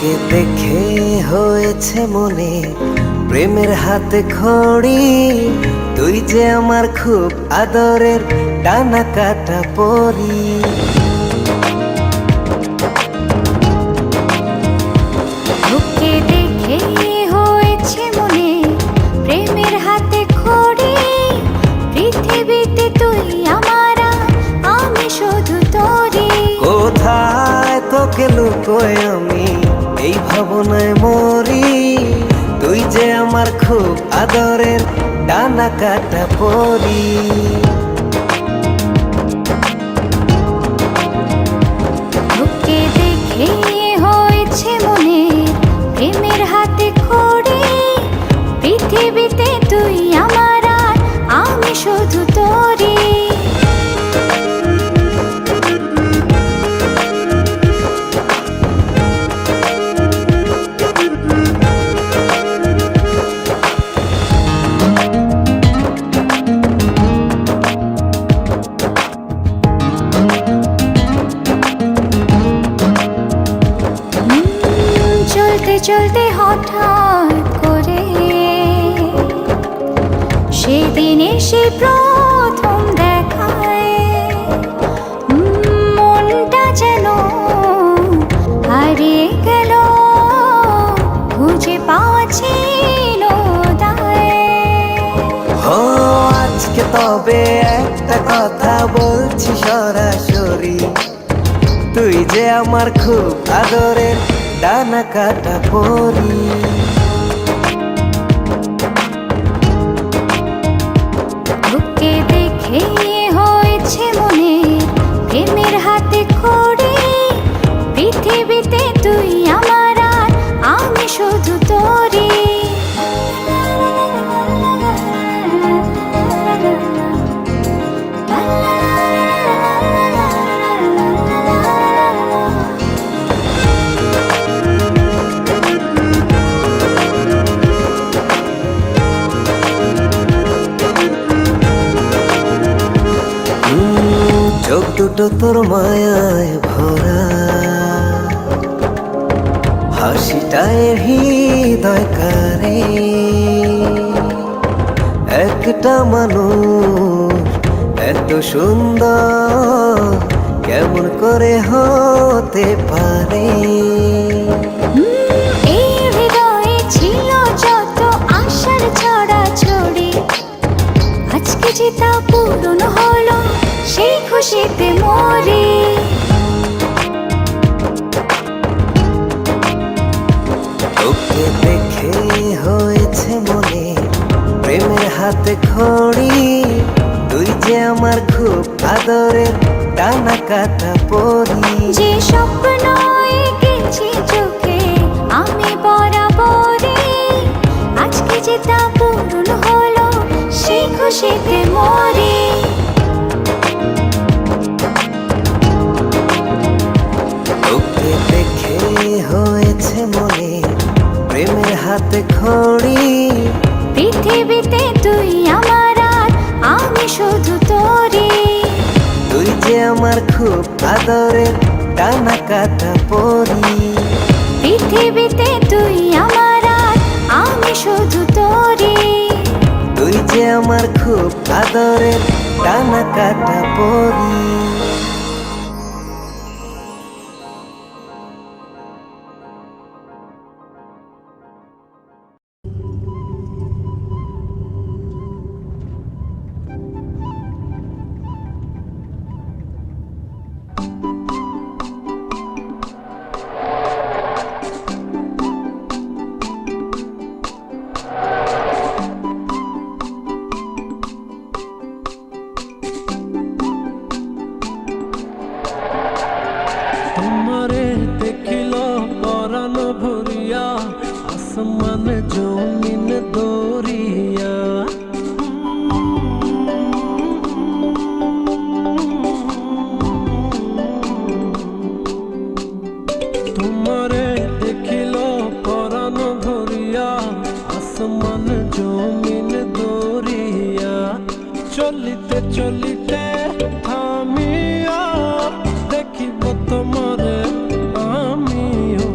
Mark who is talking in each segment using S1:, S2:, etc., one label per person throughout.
S1: তোকে দেখে হয়েছে মনে প্রেমের হাতে খড়ি। তুই যে আমার খুব আদরের ডানা কাটা পরি।
S2: তোকে দেখে হয়েছে মনে প্রেমের হাতে খড়ি। পৃথিবীতে তুই আমার, আমি শুধু তোরই।
S1: কোথায় তোকে লুকোয় আমি এই ভাবনায় মরি। তুই যে আমার খুব আদরের ডানা কাটা পরি।
S2: তোকে দেখে হয়েছে মনে প্রেমের হাতে খড়ি। পৃথিবীতে তুই আমার, আমি শুধু তোরই। চলতে চলতে হঠাৎ করে সেদিন এসে প্রথম দেখায় মনটা যেন হারিয়ে গেল, খুঁজে পাওয়া ছিল দায়।
S1: আজকে তবে একটা কথা বলছি সরাসরি। তুই যে আমার খুব আদরের ডানা কাটা পরি।
S2: তোকে দেখে হয়েছে মনে প্রেমের হাতে খড়ি। পৃথিবীতে তুই আমার, আমি শুধু তোরই।
S1: চোখ দুটো তোর মায়ায় ভরা, হাসিটায় হৃদয় কারে। একটা মানুষ এত সুন্দর কেমন করে হতে পারে।
S2: এই হৃদয়ে ছিল যত আশার ছড়াছড়ি, আজকে যে তা পূরণ হলো, সেই খুশিতে মরি।
S1: তোকে দেখে হয়েছে মনে প্রেমের হাতে খড়ি। তুই যে আমার খুব আদরের ডানা কাটা পরি।
S2: যে স্বপ্ন এঁকেছি চোখে আমি বরাবরই, আজকে যে তা পূরণ হলো, সেই খুশিতে মরি।
S1: তোকে দেখে হয়েছে মনে প্রেমের হাতে খড়ি।
S2: পৃথিবীতে তুই আমার, আমি শুধু তোরই।
S1: তুই যে আমার খুব আদরের ডানা কাটা পরি।
S2: পৃথিবীতে তুই আমার, আমি শুধু তোরই।
S1: তুই যে আমার খুব আদরের ডানা কাটা পরি।
S3: তোমারে দেখিল পরাণ ভরিয়া, আসমান জমিন দরিয়া। তোমারে দেখিল পরাণ ভরিয়া, আসমান জমিন দরিয়া। চলিতে চলিতে থামিয়া দেখিব তোমারে আমিও।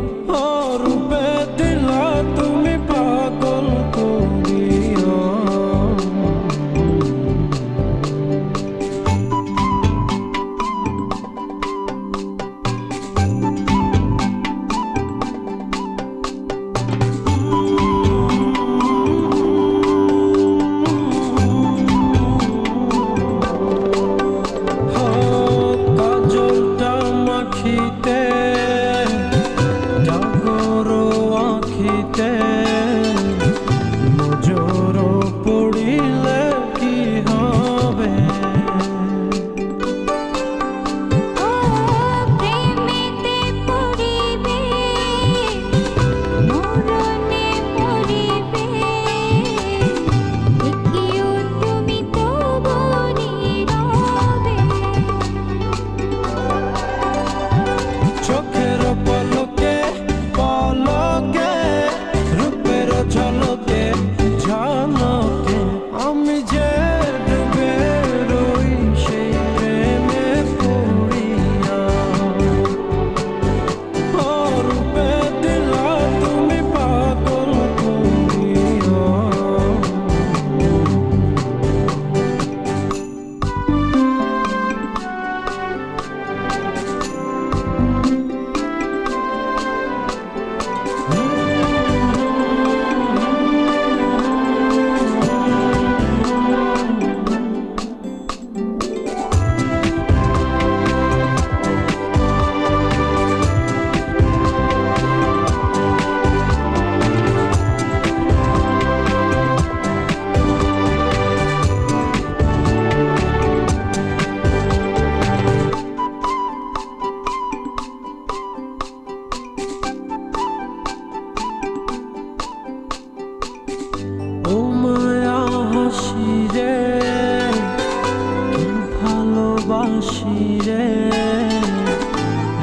S3: রে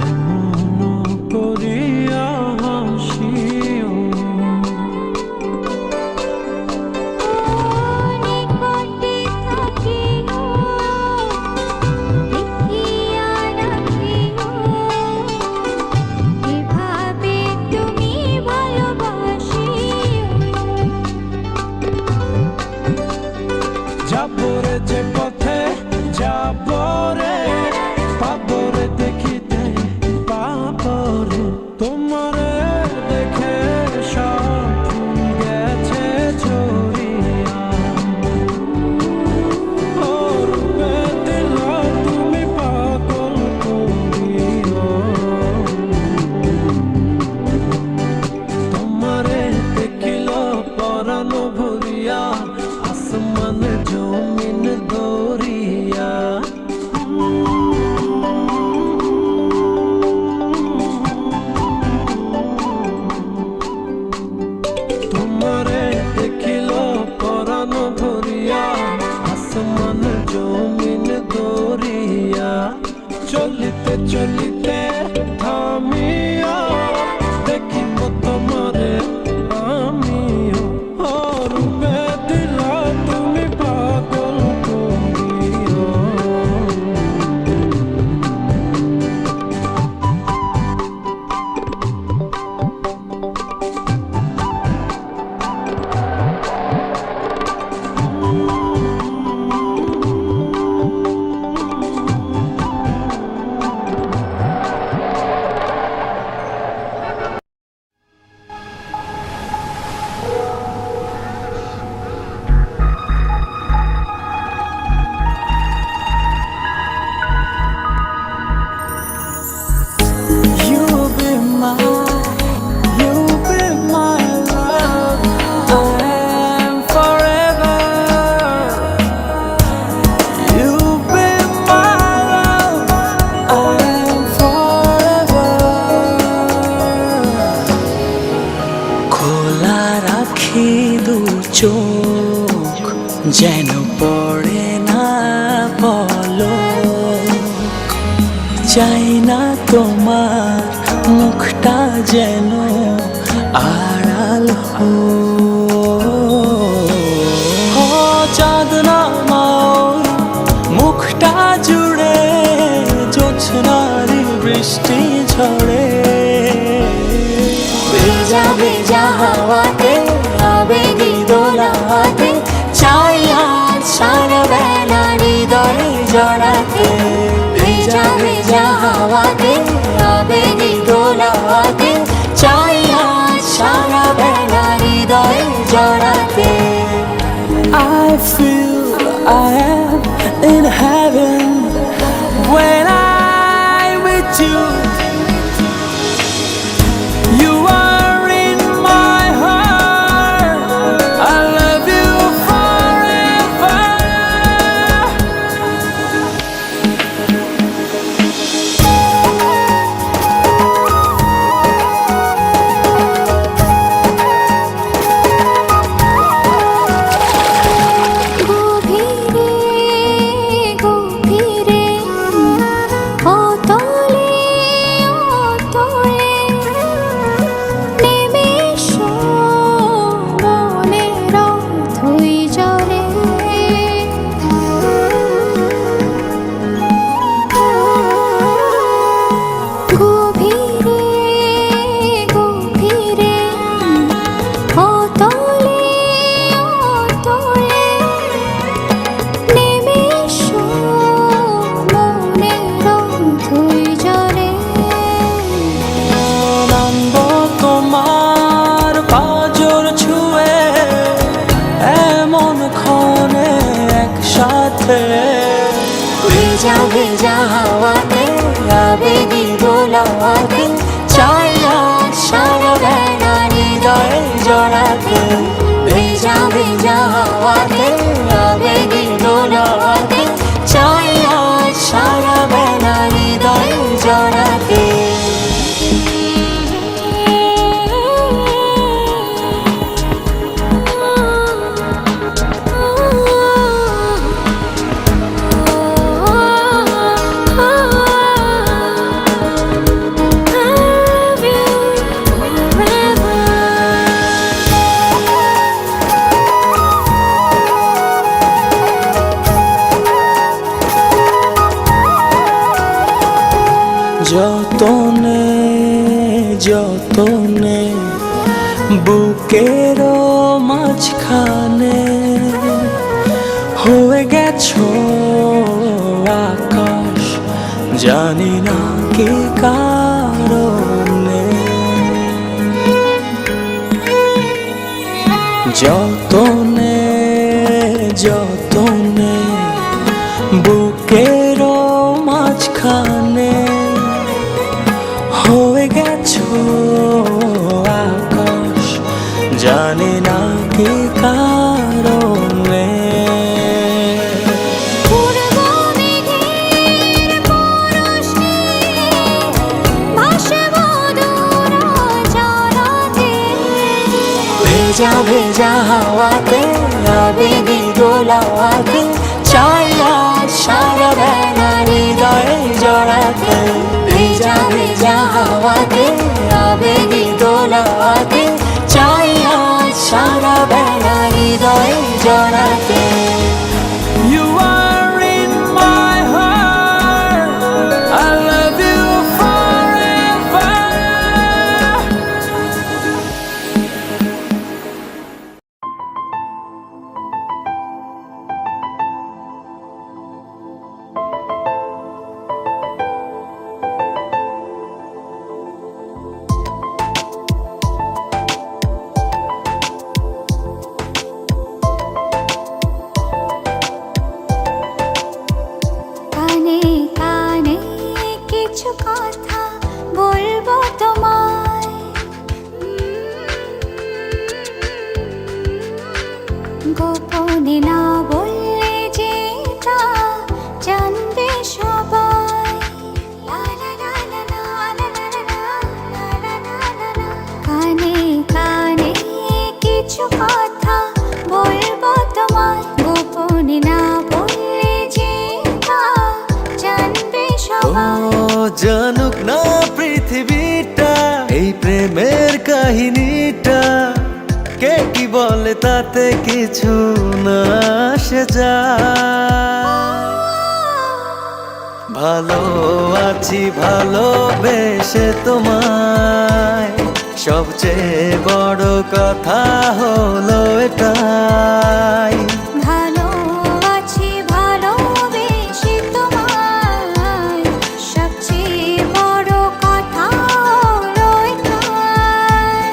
S3: এমন করিয়া হাসিও
S2: নিকটে থাকিও দেখিয়া রাখিও এভাবে তুমি ভালোবাসিও
S3: যাবরে যে পথে যাবরে পাবরে দেখিতে পাবরে তোমারে দেখে সব ফুল গেছে ঝরিয়া ও রূপে দিল তুমি পাগল করিও তোমারে দেখিল পরাণ ভরিয়া আসমান জমিন দরিয়া তোমারে দেখিল পরাণ ভরিয়া আসমান জমিন দরিয়া চলিতে চলিতে থামিয়া দেখিব তোমারে আমিও ও রূপে দিল তুমি পাগল করিও
S1: You'll be my love. I am forever. You'll be my love. I am forever. খোলা রাখি দু চোখ যেন পড়ে না বলো চাই না তোমার মুখটা যেন আড়াল হো চাঁদ নামাও মুখটা জুড়ে জোছনারি বৃষ্টি ঝরে
S2: ভেজা ভেজা হাওয়াতে আবেগী দোলাতে চাই আজ সারা বেলা হৃদয়ে জড়াতে ভেজা ভেজা হাওয়াতে আবেগী দোলাতে চাই আজ সারা বেলা হৃদয়ে জড়াতে
S1: I feel I am in heaven when I'm with you. You are in my heart. I love you forever.
S2: গভীরে গভীরে অতলে অতলে নেমে এসো মনের অথই জলে গভীরে গভীরে অতলে অতলে নেমে এসো মনের অথই জলে
S1: নামব তোমার পাজর ছুঁয়ে এমন ক্ষণে একসাথে
S2: ভেজা ভেজা হাওয়াতে আবেগী দোলাতে চাই আজ সারা বেলা হৃদয়ে জড়াতে ভেজা ভেজা হাওয়াতে আবেগী দোলাতে চাই আজ সারা বেলা হৃদয়ে জড়াতে
S3: যতনে যতনে বুকের মাঝখানে হয়ে গেছো আকাশ, জানি না কি কারণে। যতনে যতনে বুকের মাঝখানে হয়ে গেছো আকাশ, জানি না কি কারণে।
S2: ভেজা ভেজা হাওয়াতে আবেগী দোলাতে চাই আজ সারা বেলা হৃদয়ে জড়াতে। ভেজা ভেজা হাওয়াতে আবেগী দোলাতে চাই আজ সারা বেলা হৃদয়ে জড়াতে।
S3: You are in my heart, I love you forever.
S2: কানে কানে কিছু কথা বলবো তোমায়, গোপনে না বললে যে তা জানবে সবাই। লা লা লা লা লা লা লা লা লা লা লা লা লা। কানে কানে কিছু কথা বলবো তোমায়, গোপনে না বললে যে তা জানবে সবাই।
S1: ও জানুক না পৃথিবীটা এই প্রেমের কাহিনীটা, কে কি বলে তাতে কিছু না আসে যায়। ভালো আছি ভালোবেসে তোমায়, সবচেয়ে বড় কথা হলো এটাই।
S2: ভালো আছি ভালোবেসে তোমায়, সবচেয়ে বড় কথা হলো এটাই।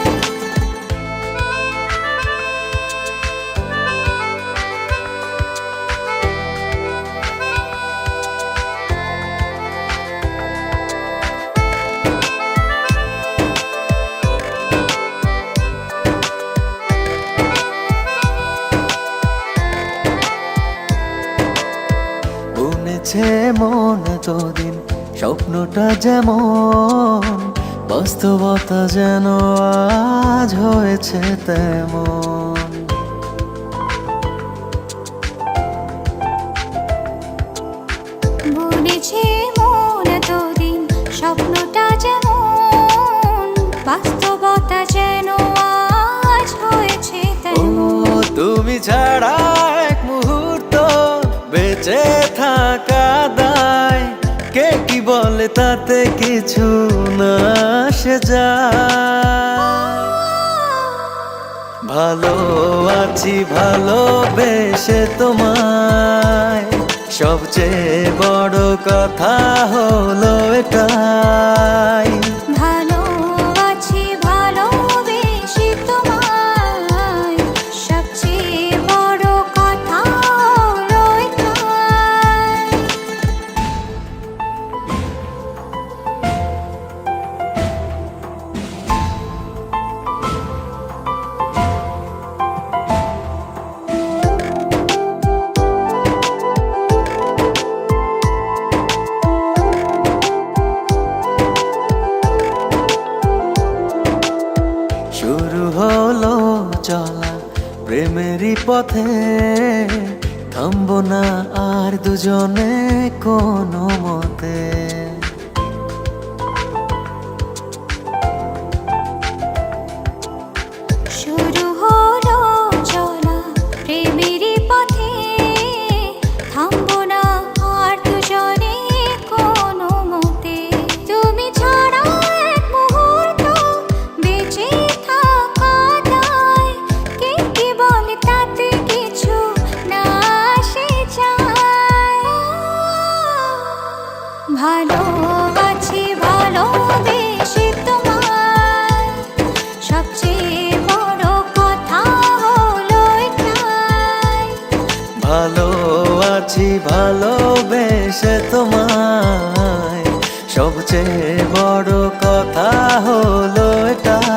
S1: বুনেছে মন এতদিন স্বপ্নটা যেমন, বাস্তবতা যেন আজ হয়েছে তেমন।
S2: বুনেছে মন এতদিন স্বপ্নটা যেমন, বাস্তবতা যেন আজ হয়েছে
S1: ও
S2: তেমন।
S1: তুমি ছাড়া এক মুহূর্ত বেঁচে থাকা দায়, কে কি বলে তাতে কিছু না আসে যায়। ভালো আছি ভালোবেসে তোমায়, সবচেয়ে বড় কথা হলো এটাই।
S2: ভালো আছি ভালোবেসে তোমায়, সবচেয়ে বড় কথা হলো এটাই।
S1: শুরু হলো চলা প্রেমেরই পথে, থামবো না আর দুজনে কোনো মতে।
S2: শুরু হলো চলা প্রেমেরই পথে, থামবো না আর দুজনে কোনো মতে। তুমি ছাড়া
S1: ভালো আছি ভালোবেসে তোমায়, সবচেয়ে বড় কথা হলো এটাই।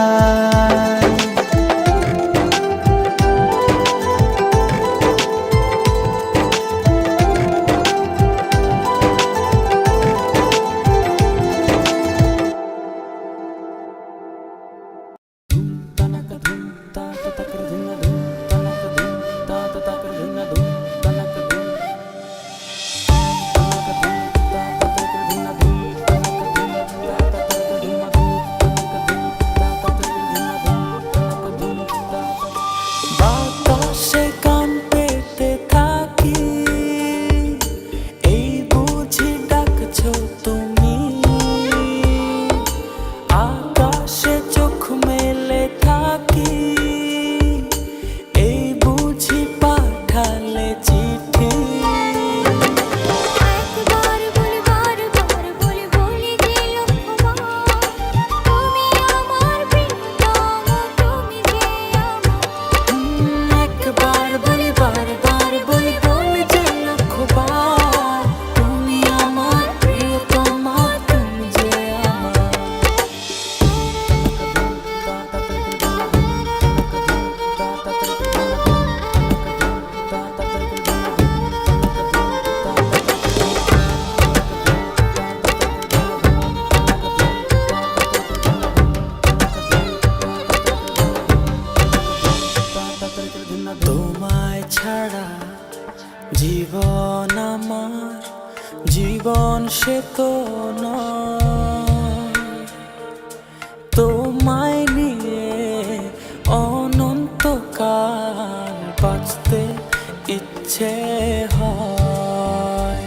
S3: বাতাসে কান পেতে থাকি, এই বুঝি ডাকছো তুমি। আকাশে চোখ মেলে থাকি, এই বুঝি পাঠালে চিঠি।
S2: একবার বলি বারবার বলি বলি যে লক্ষ্যবার, তুমি আমার প্রিয়তম, তুমি যে আমার।
S3: একবার বলি বারবার বলি বলি যে লক্ষবার, তুমি আমার প্রিয়তমা, তুমি যে আমার। তোমায় ছাড়া জীবন আমার, জীবন সে তো নয়। তোমায় নিয়ে অনন্তকাল বাঁচতে ইচ্ছে হয়।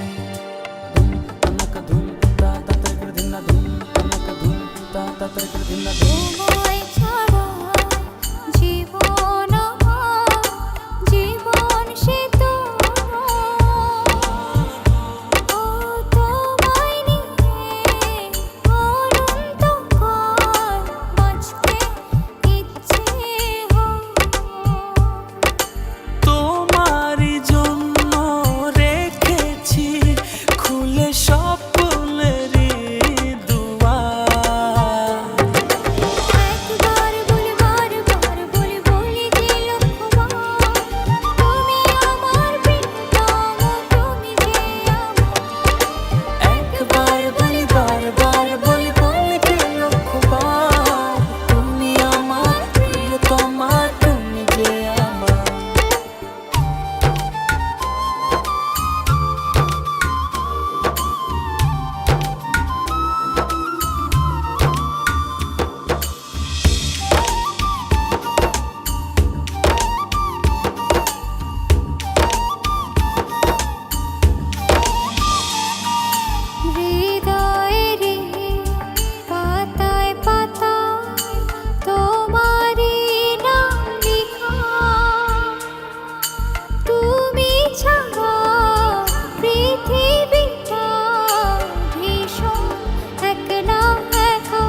S2: তোমায় ছাড়া জীবন আমার, জীবন সে তো ও তোমায় নিয়ে অনন্তকাল বাঁচতে ইচ্ছে হয়।
S3: তোমারই জন্য রেখেছি খুলে স্বপ্নেরই দুয়ার।
S2: একবার বলি বারবার বলি বলি যে লক্ষ্যবার, তুমি আমার প্রিয়তম, তুমি যে আমার।
S3: একবার বলি বারবার বলি বলি যে লক্ষবার, তুমি আমার প্রিয়তমা, তুমি যে আমার।
S2: হৃদয়েরই পাতায় পাতায় তোমারই নাম লেখা, তুমি ছাড়া পৃথিবীটা ভীষণ একলা একা।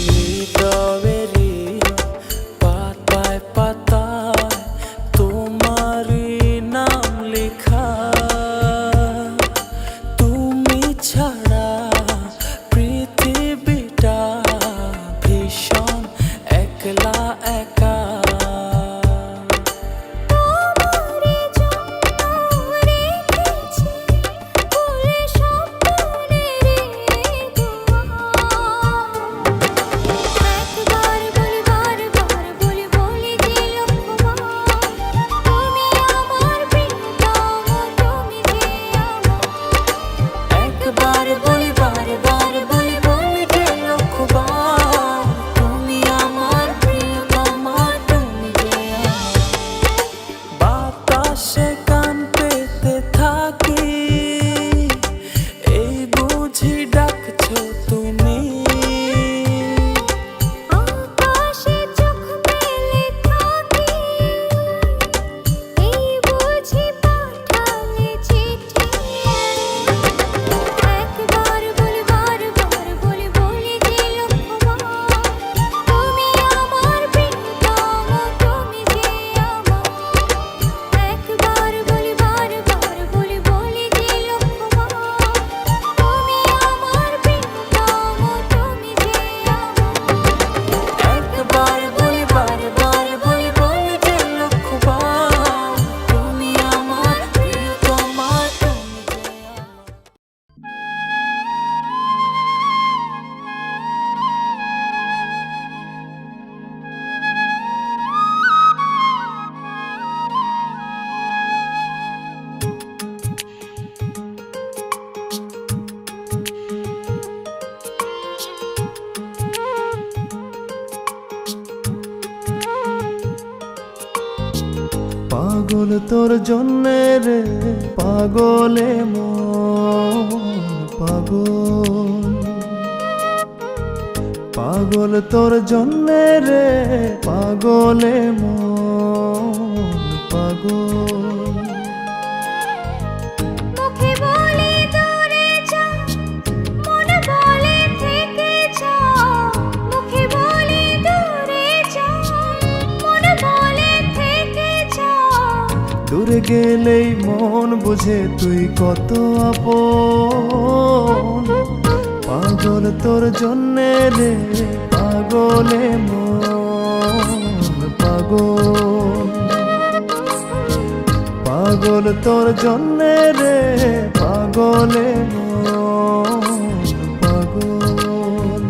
S3: হৃদয়েরই পাতায় পাতায় তোমারই নাম লেখা, তুমি ছাড়া পৃথিবীটা ভীষণ একলা একা।
S2: তোমারই জন্য রেখেছি খুলে স্বপ্নেরই দুয়ার। একবার
S1: পাগল তোর জন্যে রে পাগলে মন পাগল পাগল তোর জন্যে রে পাগলে মন পাগল
S2: মুখে বলে দূরে যা মন বলে থেকে যা মুখে বলে দূরে যা মন বলে থেকে যা
S1: দূরে গেলেই মন বুঝে তুই কত আপন পাগল তোর জন্যে রে পাগলে মন পাগল পাগল তোর জন্যে রে পাগলে মন পাগল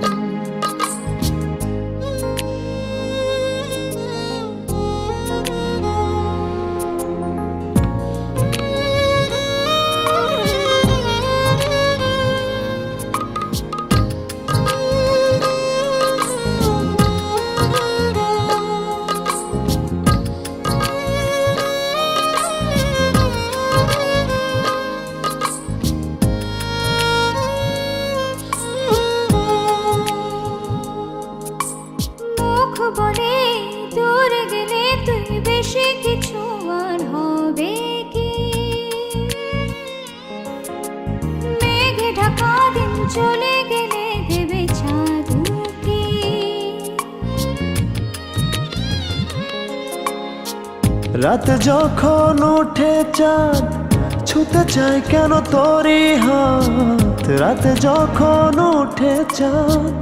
S2: মুখ বলে দূরে গেলে তুই বেশি কিছু আর হবে কি মেঘে ঢাকা দিন চলে গেলে দেবে চাঁদ উঁকি
S1: রাত যখন উঠে চাঁদ ছুতে চায় কেন তোরই হাত রাত যখন উঠে চাঁদ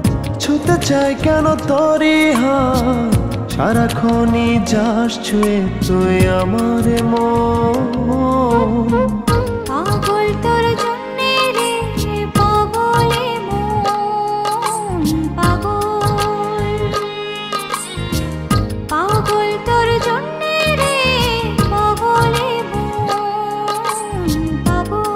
S1: ছুতে চায় কেন তোরই হাত সারাক্ষণই যাস ছুঁয়ে তুই আমার মন
S2: পাগল তোর জন্যে রে পাগলে মন পাগল পাগল তোর জন্যে রে পাগলে মন পাগল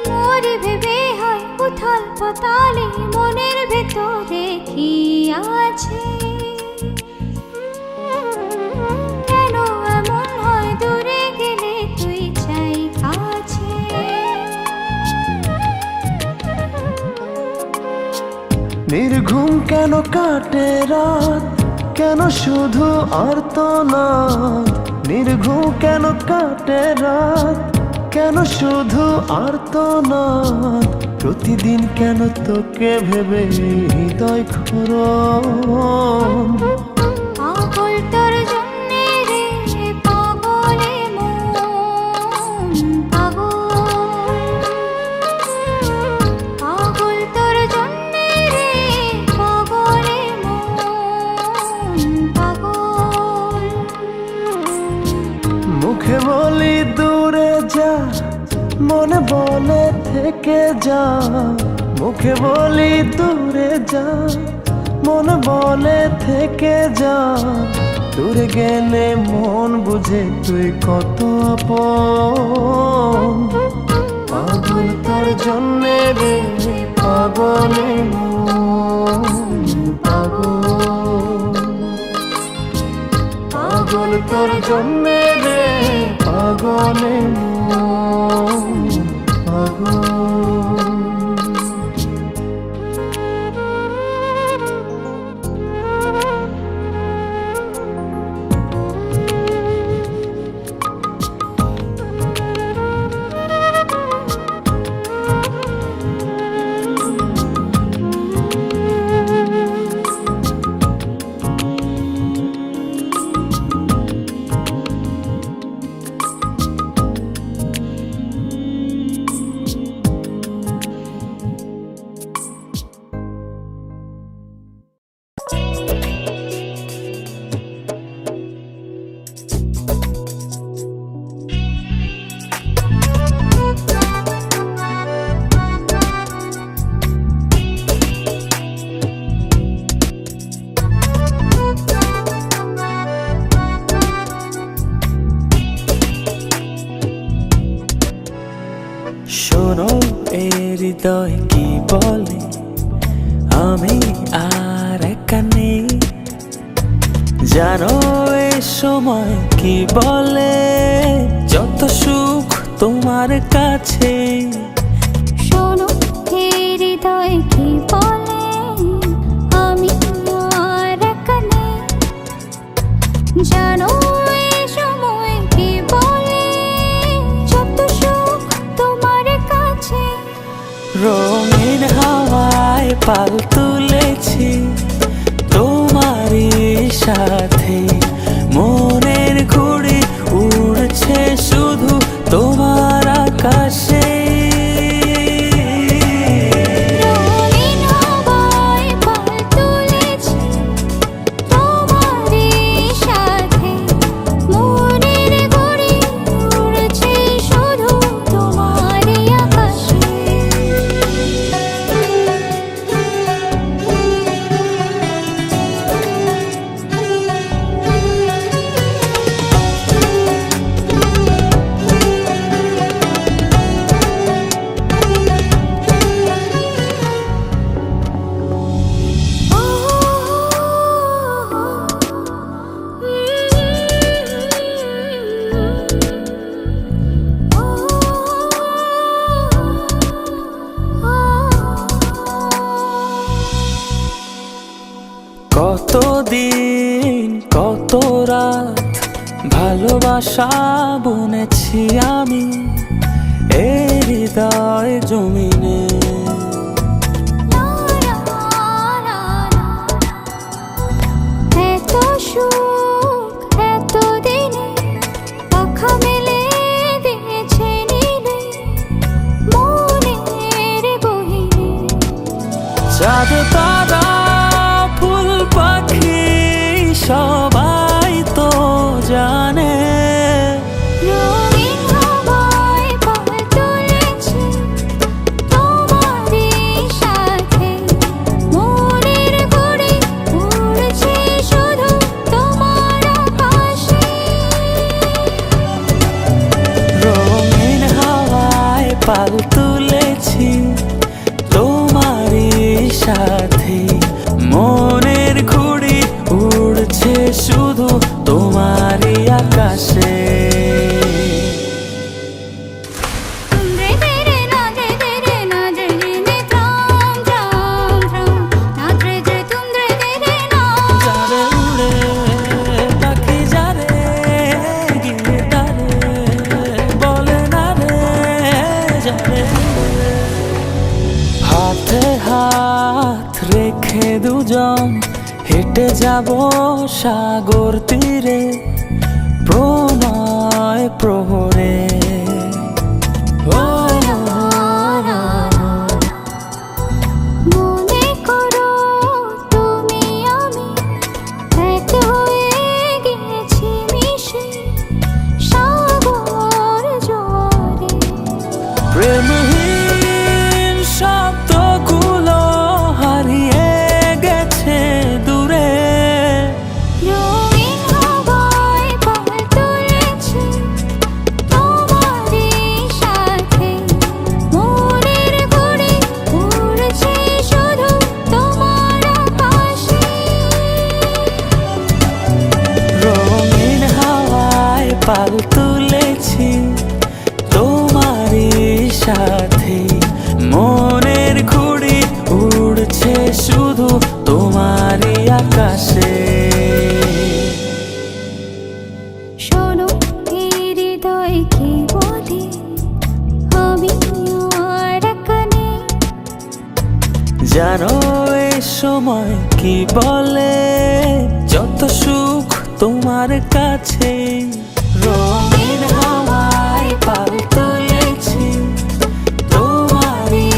S2: মোরে ভেবে হয় উথাল পাতালে মনের ভেতরে কি আছে কেন এমন হয় দূরে গেলে তুই চাই কাছে
S1: নির্ঘুম কেন কাটে রাত কেন শুধু আর্তনাদ নির্ঘুম কেন কাটে রাত কেন শুধু আর্তনাদ প্রতিদিন কেন তোকে ভেবে হৃদয় খরম
S2: পাগল তোর জন্যে রে পাগলে মন পাগল পাগল তোর জন্যে রে পাগলে মন পাগল
S1: মুখে বলি দূরে যা মনে বলে থেকে যা মুখে বলি দূরে যা মনে বলে থেকে যা দূরে গেলে মন বুঝে তুই কত আপন পাগল তোর জন্যে রে পাগলে মন পাগল পাগল তোর জন্যে রে পাগলে মন পাগল
S3: আর একা নেই। জানো এ সময় কি বলে, যত সুখ তোমার কাছে।
S2: শোনো হে হৃদয় কি বলে, আমি আর একা নেই। জানো এ সময় কি বলে, যত সুখ তোমার কাছে।
S3: রঙিন হাওয়ায় পাল তুলেছি তোমারই সাথে, মনের ঘুড়ি উড়ছে শুধু তোমার আকাশে।
S2: রঙিন হাওয়ায় পাল তুলেছি তোমারই সাথে, মনের ঘুড়ি উড়ছে শুধু তোমারই আকাশে।
S3: কতদিন কত রাত ভালোবাসা বুনেছি আমি এ হৃদয় জমিনে।
S2: এত সুখ এত দিনে পাখা মেলে দিয়েছে নীলে মনের গহীনে।
S3: চাঁদ তারা ফুল পাখি সবাই তো জানে,
S2: রঙিন হাওয়ায় পাল তুলেছি তোমারই সাথে, মনের ঘুড়ি উড়ছে শুধু তোমার আকাশে।
S3: রঙিন হাওয়ায় পাল তুলেছি তোমারই সাথে, মনের ঘুড়ি উড়ছে শুধু তোমারই আকাশে।
S2: तुमरे तेरे नाचे तेरे नाचे जिने त्राम त्राम त्राम नाचे जे तुमरे तेरे नाम।
S3: যারে উড়ে পাখি যারে গিয়ে তারে বলে না রে যারে উড়ে। হাতে হাত রেখে দুজন হেঁটে যাব সাগর তীরে প্রণয় প্রহরে।
S2: মনে করো তুমি আমি এক হয়ে গেছি মিশে সাগর জলে।
S3: প্রেমহীন শব্দগুলো হারিয়ে গেছে দূরে।
S2: রঙিন হাওয়ায় পাল তুলেছি তোমারই সাথে, মনের ঘুড়ি উড়ছে শুধু তোমার আকাশে।
S3: রঙিন হাওয়ায় পাল তুলেছি তোমারই সাথে, মনের ঘুড়ি উড়ছে শুধু তোমারই আকাশে।
S2: শোনো এই হৃদয় কি বলে, আমি আর একা নেই।
S3: জানো এ সময় কি বলে, যত সুখ তোমার কাছে। রঙিন হাওয়ায় পাল তুলেছি তোমারই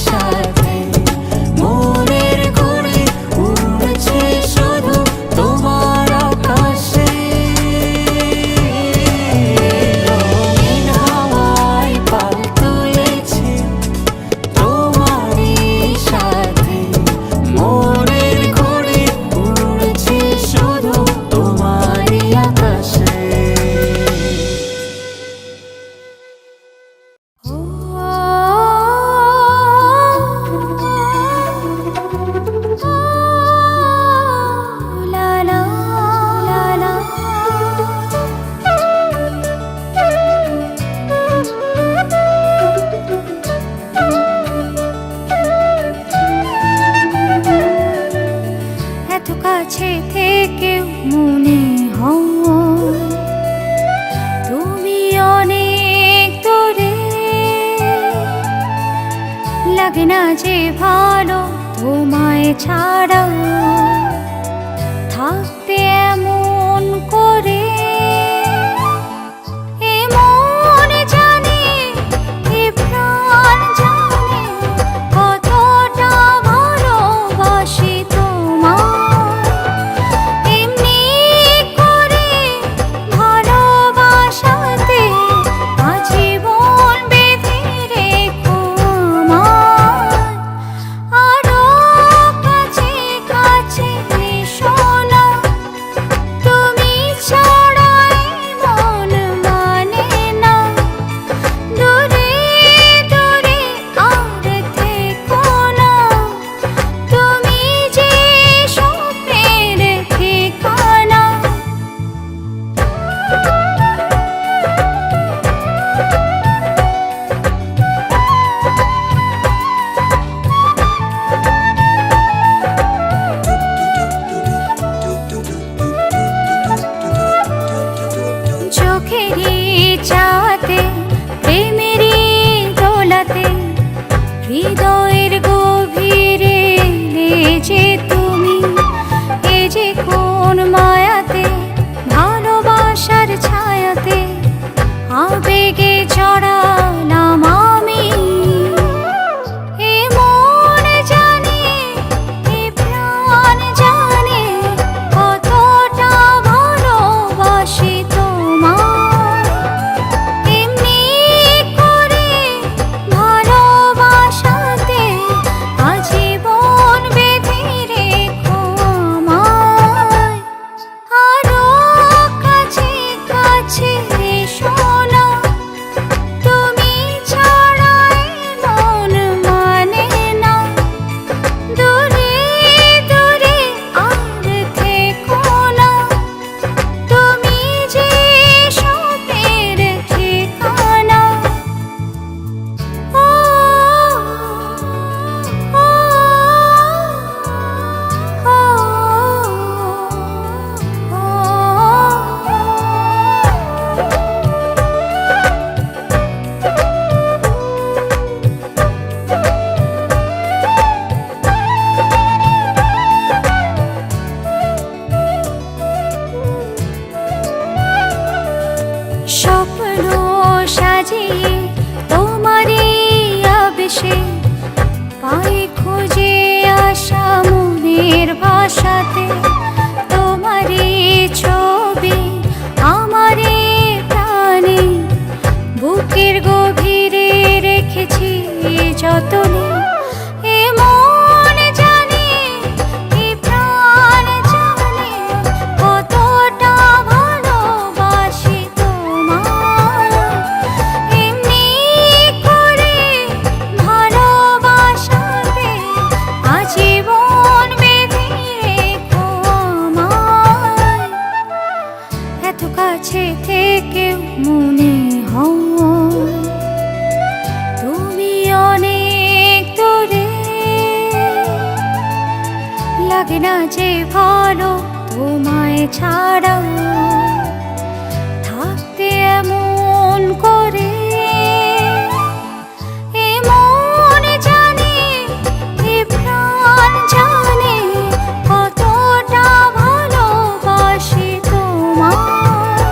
S3: সাথে, মনের ঘুড়ি উড়ছে শুধু তোমার আকাশে। রঙিন হাওয়ায় পাল তুলেছি তোমারই সাথে, মনের ঘুড়ি উড়ছে শুধু তোমারই আকাশে।
S2: তোমায় ছাড়া থাকতে এমন করে। এ মন জানে, এ প্রাণ জানে কতটা ভালোবাসি তোমায়। এমনি করে ভালোবাসাতে আজীবন বেঁধে রেখো আমায়। আরো কাছে কাছে এসো না, তুমি ছাড়া এই মন মানে না। দূরে দূরে আর থেকো না, তুমি যে স্বপ্নের ঠিকানা। চোখেরই চাতে প্রেমেরই দোলাতে হৃদয়ের গভীরে যে তুমি। এ যে কোন মায়াতে ভালোবাসার ছায়াতে আবেগে চড়ালাম আমি। এ মন জানে, এ প্রাণ জানে কতটা ভালোবাসি তোমায়। এমনি করে ভালোবাসাতে আজীবন বেঁধে রেখো আমায়। আরো কাছে কাছে এসো না, তুমি ছাড়া এই মন মানে না। দূরে দূরে আর থেকো না, তুমি যে স্বপ্নের ঠিকানা। ও, ও, স্বপ্ন সাজিয়ে তোমারই আবেশে পাই খুঁজে আসা মনের ভাষাতে। তোমারই ছবি আমারই প্রাণে বুকের গভীরে রেখেছি যতনে। এ মন জানে, এ প্রাণ জানে কতটা ভালোবাসি তোমায়। এমনি করে ভালোবাসাতে আজীবন বেঁধে রেখো আমায়। এত কাছে থেকেও মনে হয় তুমি অনেক দূরে। লাগে না যে ভালো তোমায় ছাড়া থাকতে এমন করে। এ মন জানে, এ প্রাণ জানে কতটা ভালোবাসি তোমায়।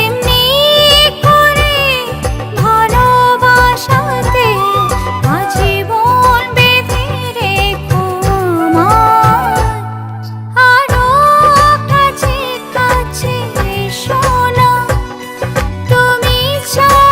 S2: এমনি করে ভালোবাসাতে আজীবন বেঁধে রেখো আমায়। আরো কাছে কাছে এসো না, তুমি ছাড়া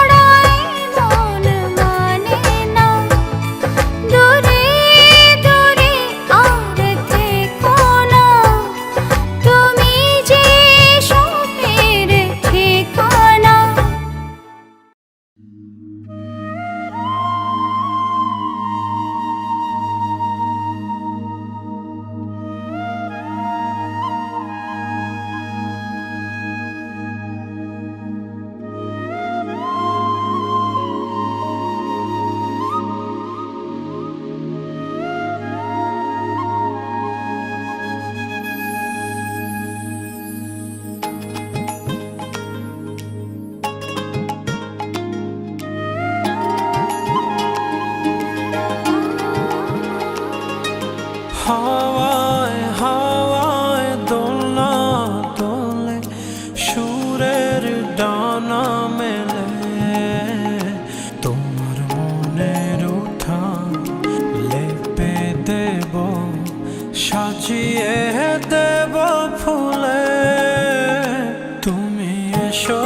S3: হাওয়ায় হাওয়ায় দোলনা দোলে সুরের ডানা মেলে তোমার মনের উঠান লেপে দেব সাজিয়ে দেব ফুলে তুমি এসো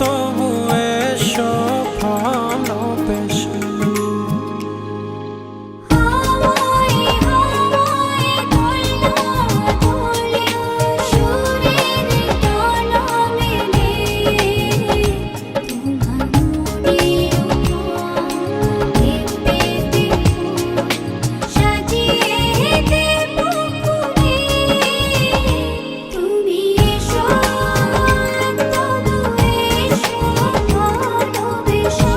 S3: তবু এসো ভালোবেসে
S2: হাওয়ায় হাওয়ায় দোলনা দোলে সুরের ডানা মেলে তোমার মনের উঠান লেপে দেব সাজিয়ে দেব ফুলে তুমি এসো তবু এসো ভালোবেসে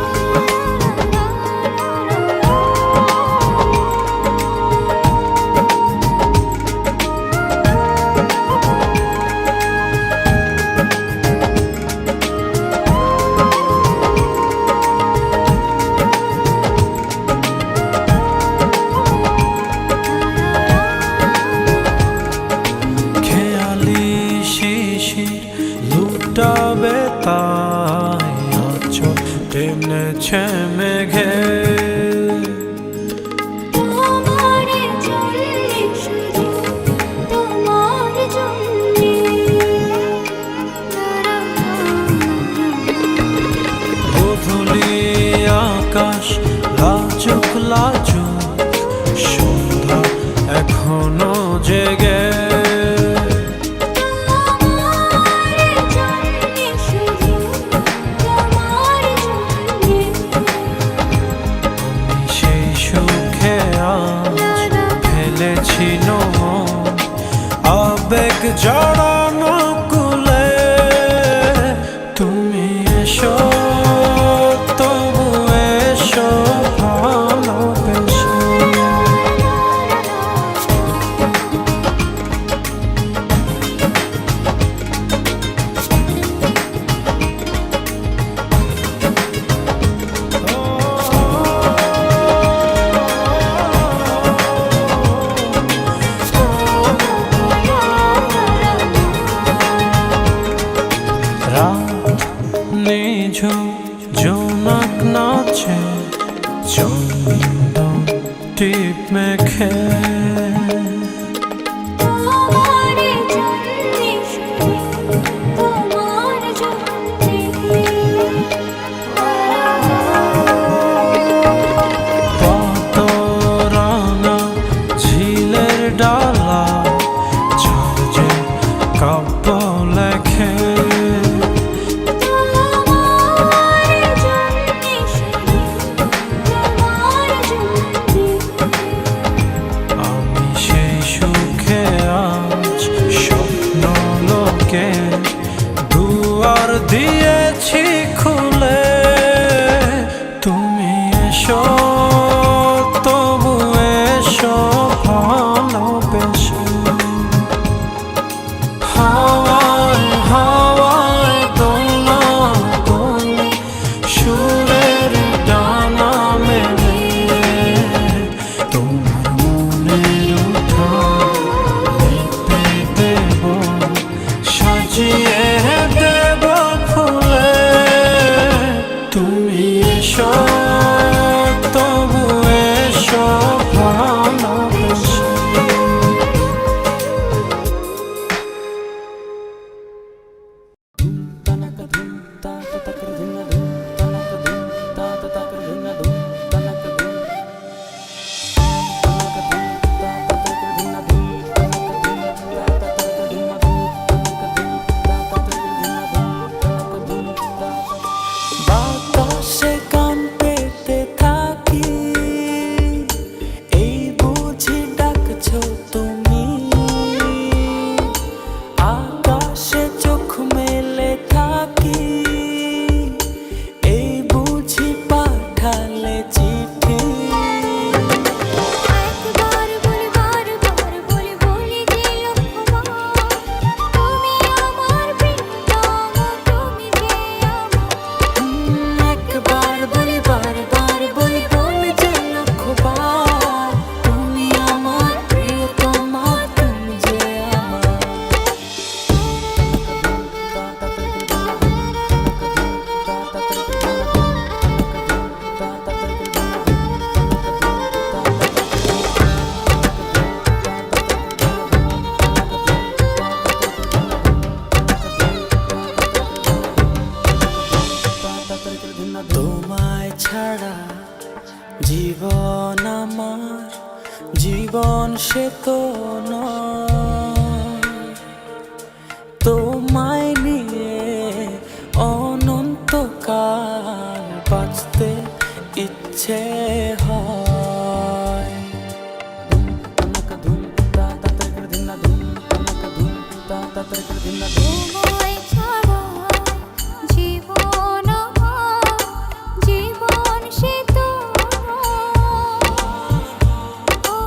S3: খেয়ালি শিশির লুটাবে তাই আঁচল টেনেছে মেঘে
S2: তোমার জন্যে শুধু তোমার জন্যে
S3: গোধূলি আকাশ লাজুক লাজুক সন্ধ্যা এখনো জেগে
S2: তোমার জন্যে শুধু তোমার জন্যে
S3: সেই সুখে আজ ফেলেছি আবেগ জড়ানো কুলে তুমি এসো তবু এসো ভালোবেসে রাত নিঝুম জোনাক নাচে চন্দন টিপ মেখে
S2: তোমার জন্যে শুধু তোমার জন্যে
S3: পাতরাঙা ঝিলের ডালা ঝাঁঝে কাব্য লেখে
S2: তোমার জন্যে শুধু তোমার জন্যে
S3: আমি সেই সুখে আজ স্বপ্ন লোকে দুয়ার দিয়েছি খুলে তুমি এসো তবু এসো ভালোবেসে
S4: জীবন সে তো নয়, তোমায় নিয়ে অনন্তকাল বাঁচতে ইচ্ছে হয়।
S2: তোমায় ছাড়া জীবন আমার, জীবন সে তো ও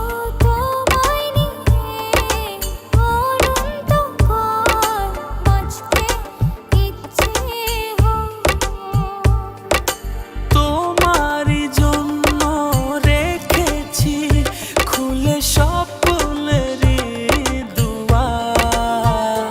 S2: তোমায় নিয়ে অনন্তকাল বাঁচতে ইচ্ছে হয়।
S4: তোমারই জন্য রেখেছি খুলে স্বপ্নেরই দুয়ার,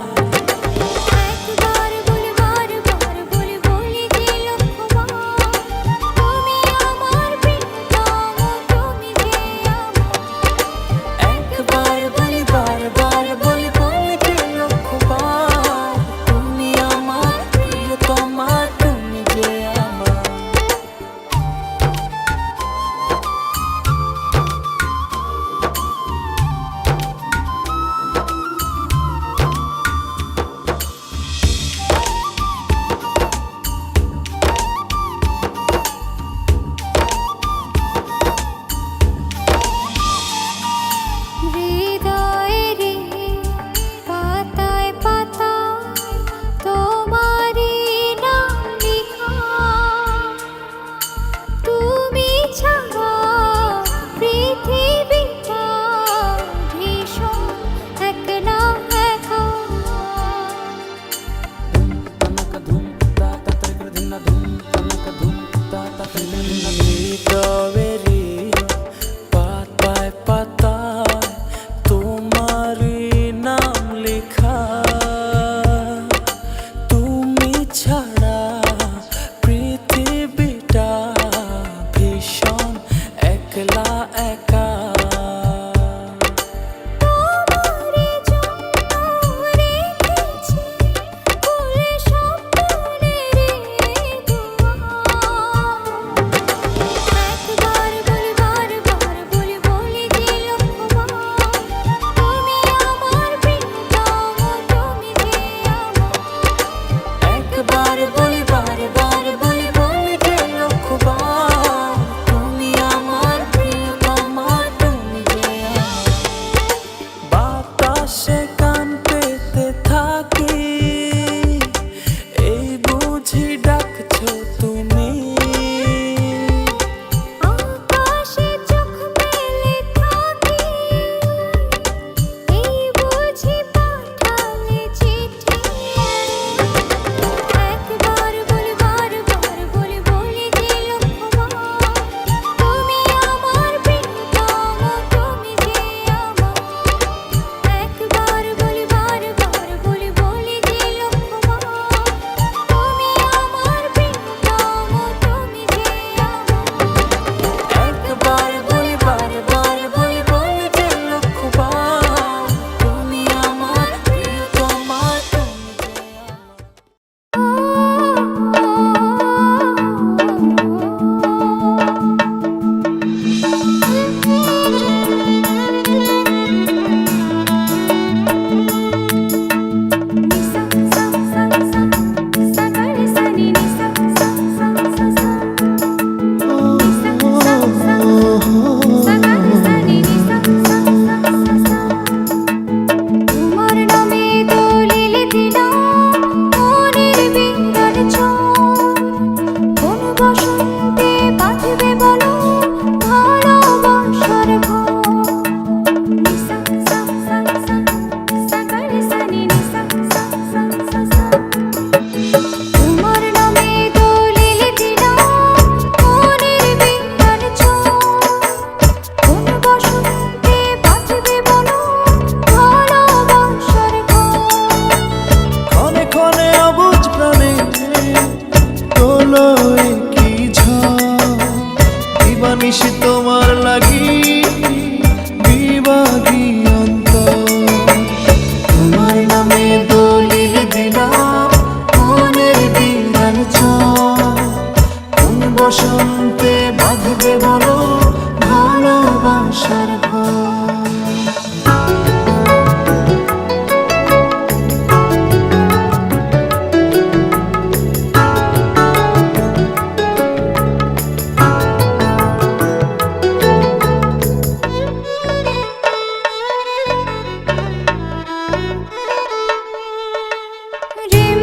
S2: রিমঝিম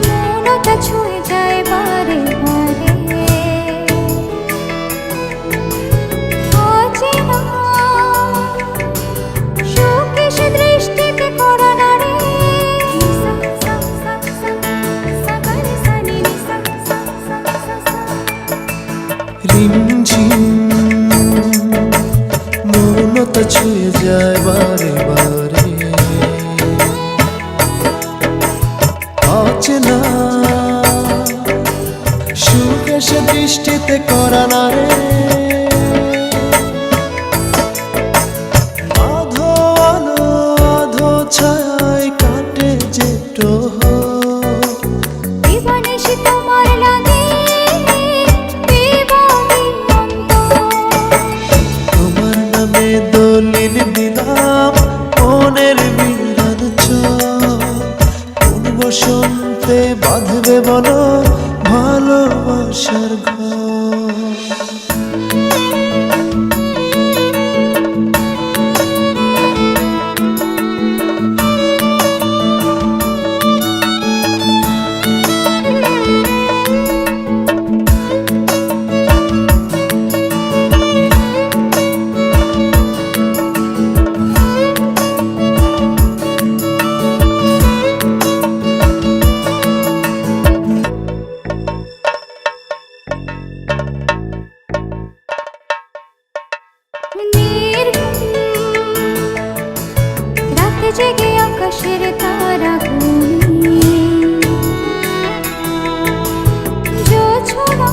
S2: মনটা ছুঁয়ে যায় বারে বারে অচেনা সুখ এসে দৃষ্টিতে করা নাড়ে সা সা সা সা সা গা রে সা নি রে সা সা সা সা সা
S1: রিমঝিম মৌনতা ছুঁয়ে যায় বারে বারে অচেনা সুখ এসে দৃষ্টিতে করা না রে আধো আলো আধো ছায় কাটে যে প্রহর
S2: দিবানিশি তোমার লাগে দিবানি
S1: তোমার নামে দলিল দিলাম মনের বিরান কোন বসন্তে বাঁধবে বলো ভালোবাসার ঘর
S2: রাতে জেগে আকাশের তারা গুনি জোছনা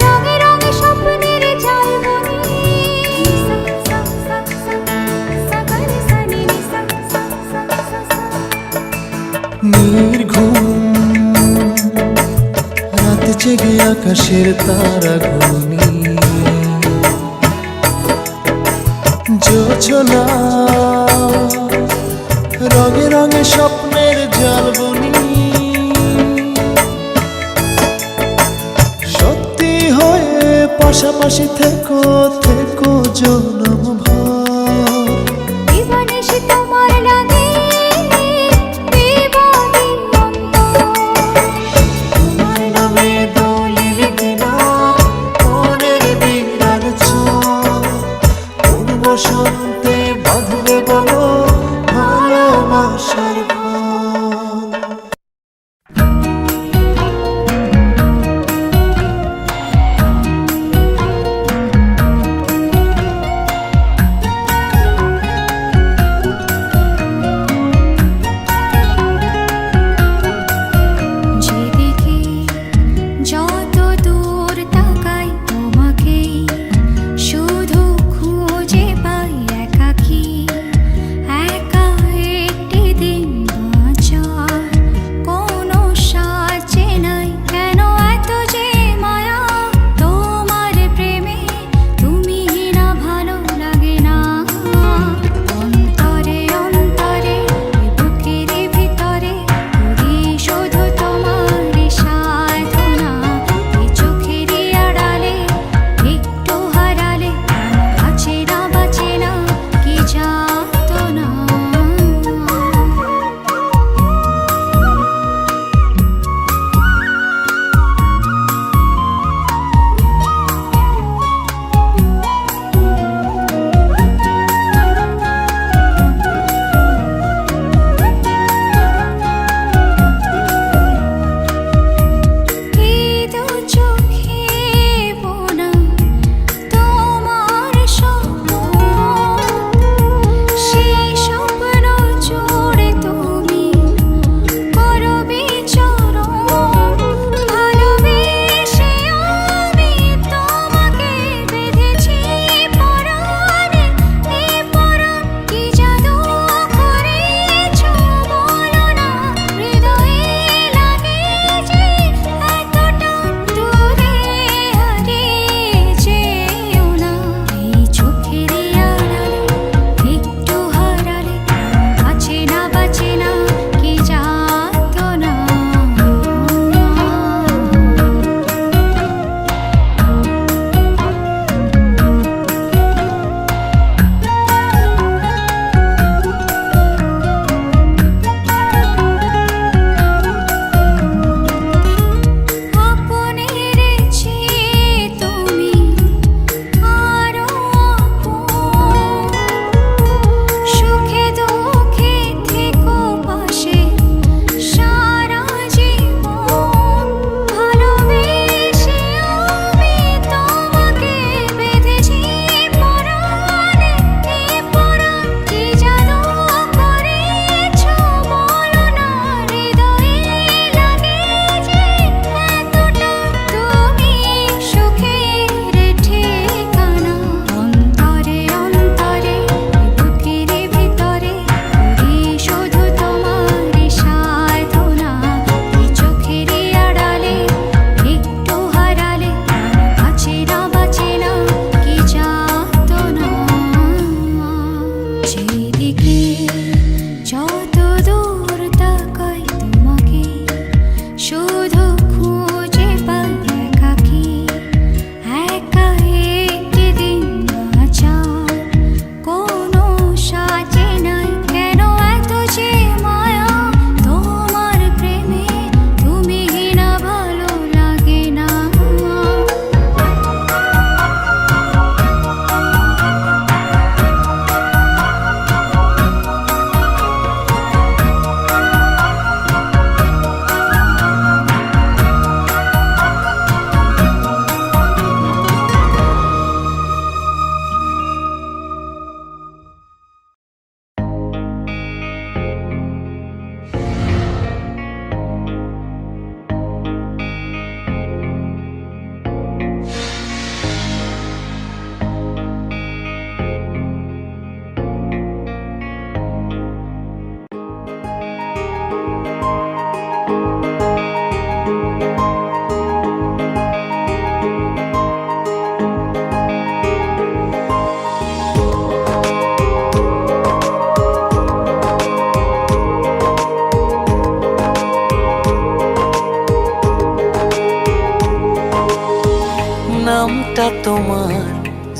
S2: রঙে রঙে স্বপ্নের জাল বুনি সা সা সা সা সা গা রে সা নি রে সা সা সা সা সা
S1: নির্ঘুম রাত জেগে আকাশের তারা গুনি জোছনা রঙে রঙে স্বপ্নের জাল বুনি সত্যি হয়ে পাশাপাশি থেকো থেকো জনম ভর
S2: দিবানিশি তোমার লাগে দিবানি
S1: তোমার নামে দলিল দিলাম মনের বিরান কোন বসন্তে বাঁধবে বলো ভালোবাসার ঘর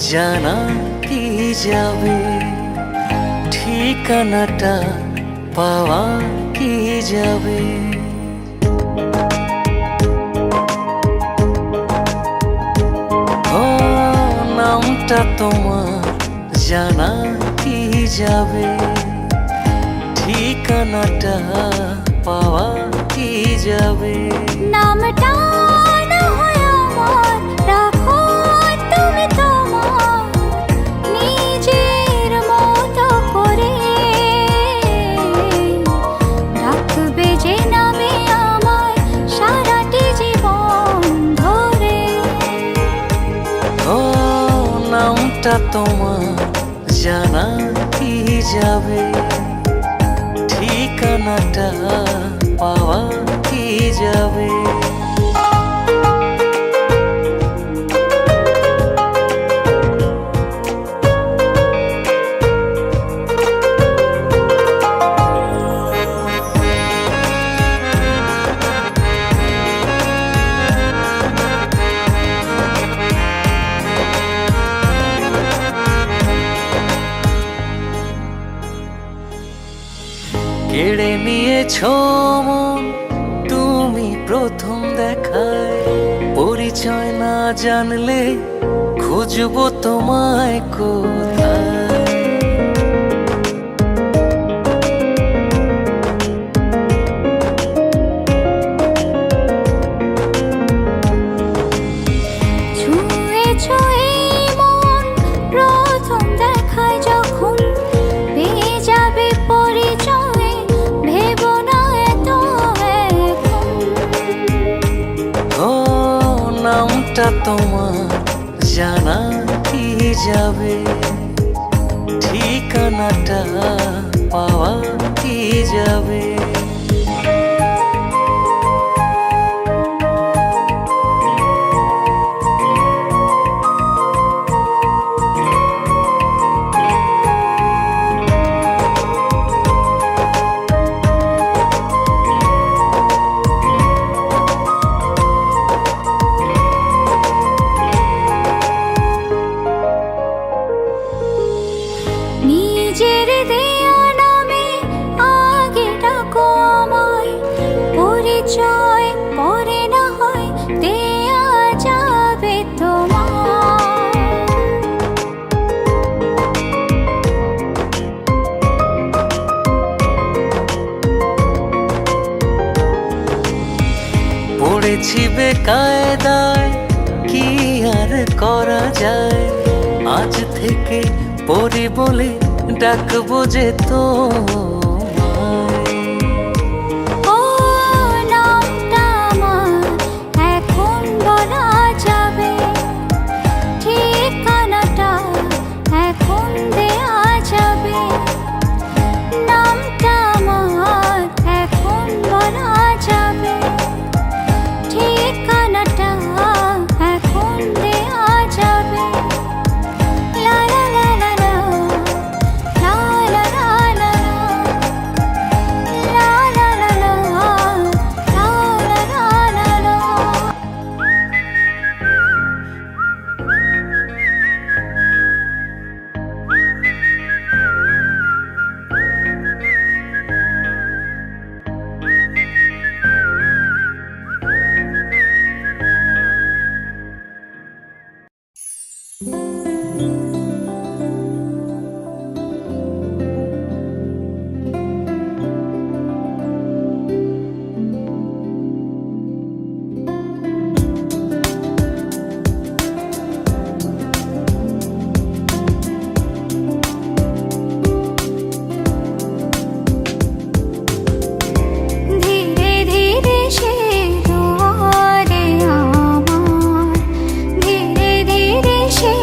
S1: জানা কি যাবে, ঠিকানাটা পাওয়া কি যাবে। ও নামটা তোমার জানা কি যাবে, ঠিকানাটা পাওয়া কি যাবে।
S2: নামটা না হয় আমার, রাখো তুমি তোমার নিজের মতো করে। রাখবে যে নামে আমায় সারাটি জীবন ধরে।
S1: ও নামটা তোমার জানা কি যাবে, ঠিকানাটা পাওয়া কি যাবে। কেড়ে নিয়েছো মন তুমি প্রথম দেখায়, পরিচয় না জানলে খুঁজবো তোমায় কোথায়।
S2: ছুঁয়েছো এই মন প্রথম দেখায় যখন, পেয়ে যাবে পরিচয় ভেবো না এত এখন।
S1: ও নামটা তোমার জানা কি যাবে, ঠিকানাটা পাওয়া কি যাবে।
S2: নিজের দেয়া নামে আগে ডাকো আমায়, পরিচয় পরে না হয় দেয়া যাবে তোমার।
S1: পড়েছি বেকায়দায় কি আর করা যায়, আজ থেকে পরি বলে ডাকবো যে তোমায়।
S2: ও নামটা আমার এখন বলা যাবে, ঠিকানাটা এখন দেয়া যাবে। নামটা আমার এখন বলা যাবে, ঠিকানাটা এখন দেয়া যাবে। লা লা লা লা লা, লা লা লা লা লা, লা লা লা লা, লা লা লা লা লা। ধীরে ধীরে সে দুয়ারে আমার, ধীরে ধীরে সে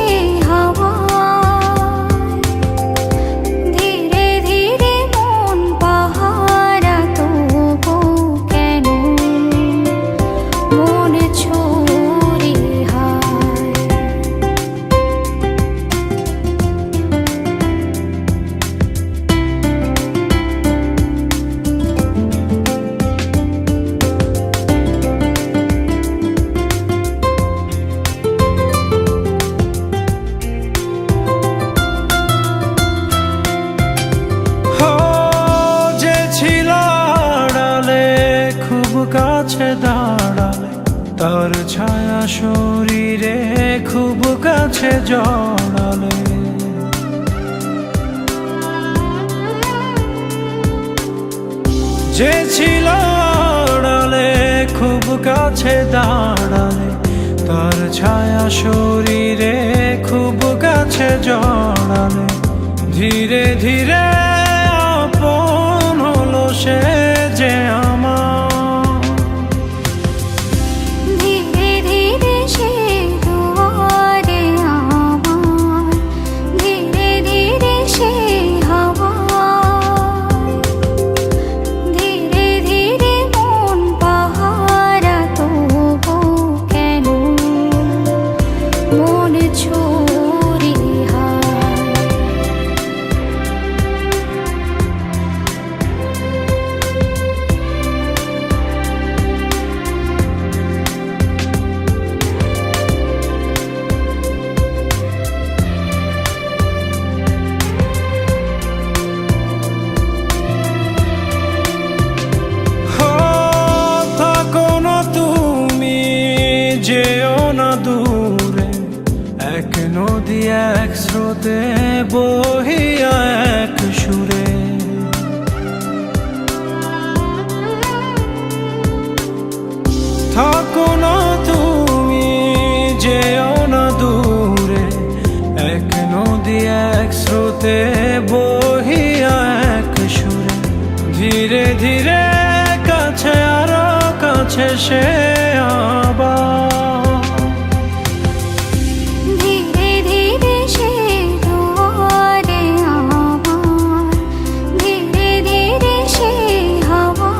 S3: কাছে দাঁড়ালে, তার ছায়া শরীরে খুব কাছে জড়ালে। যে ছিল আড়ালে খুব কাছে দাঁড়ালে, তার ছায়া শরীরে খুব কাছে জড়ালে। ধীরে ধীরে আপন হলো সে যে আমার।
S2: ধীরে ধীরে সে দুয়ারে আমার, ধীরে ধীরে সে হাওয়া, ধীরে ধীরে মন পাহারা তবু কেন মন ছুরি হায়।
S3: থাকো না তুমি, যেও না দূরে, এক নদী এক স্রোতে বহিয়া এক সুরে। থাকো না তুমি, যেও না দূরে, এক নদী এক স্রোতে বহিয়া এক সুরে। ধীরে ধীরে কাছে আরো কাছে সে আবার।
S2: ধীরে ধীরে সে দুয়ারে আমার, ধীরে ধীরে সে হাওয়া,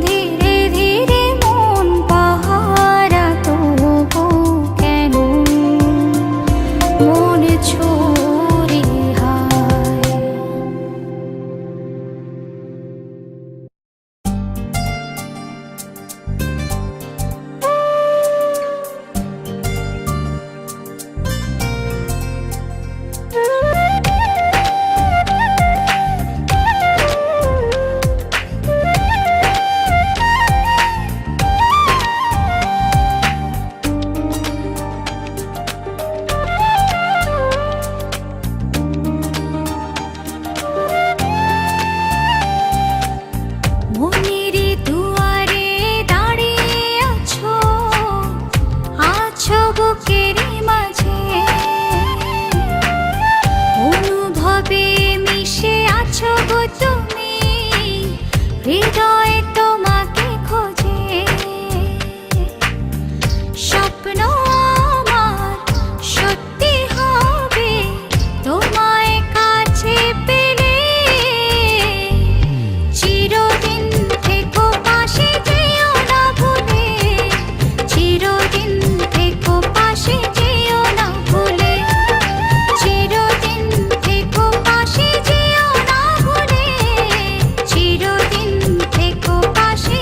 S2: ধীরে ধীরে মন পাহারা তবু কেন মন ছুরি হায়। মনের দুয়ারে দাঁড়িয়ে আছো, আছো বুকের মাঝে, অনুভবে মিশে আছো গো তুমি, হৃদয় তোমাকে খোঁজে। স্বপ্ন আমার সত্যি হবে তোমায় কাছে পেলে, চিরদিন থেকো পাশে যেও না ভুলে, চিরদিন থেকো পাশে যেও না ভুলে, চিরদিন থেকো পাশে যেও না ভুলে, চিরদিন থেকো পাশে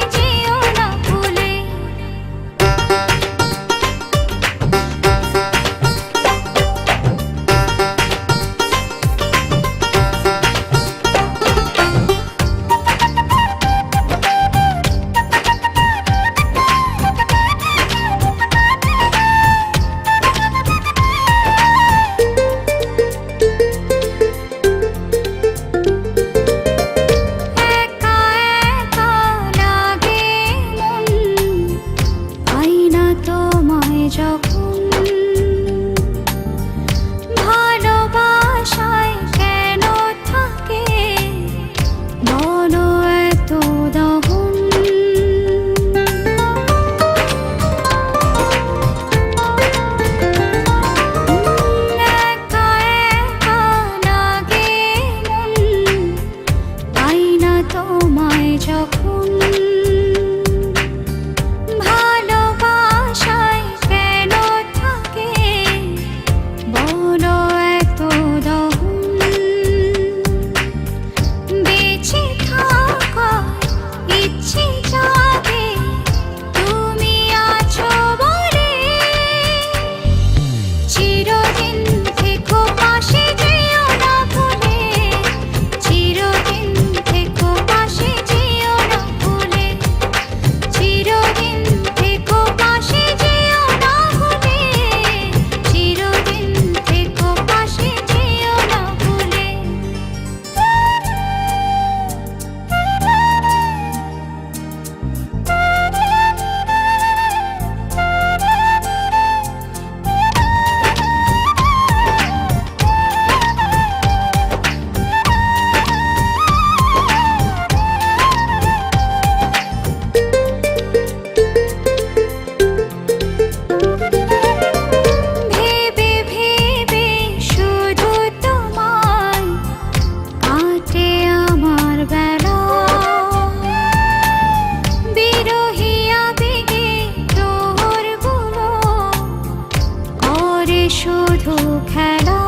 S2: শুধু খেলা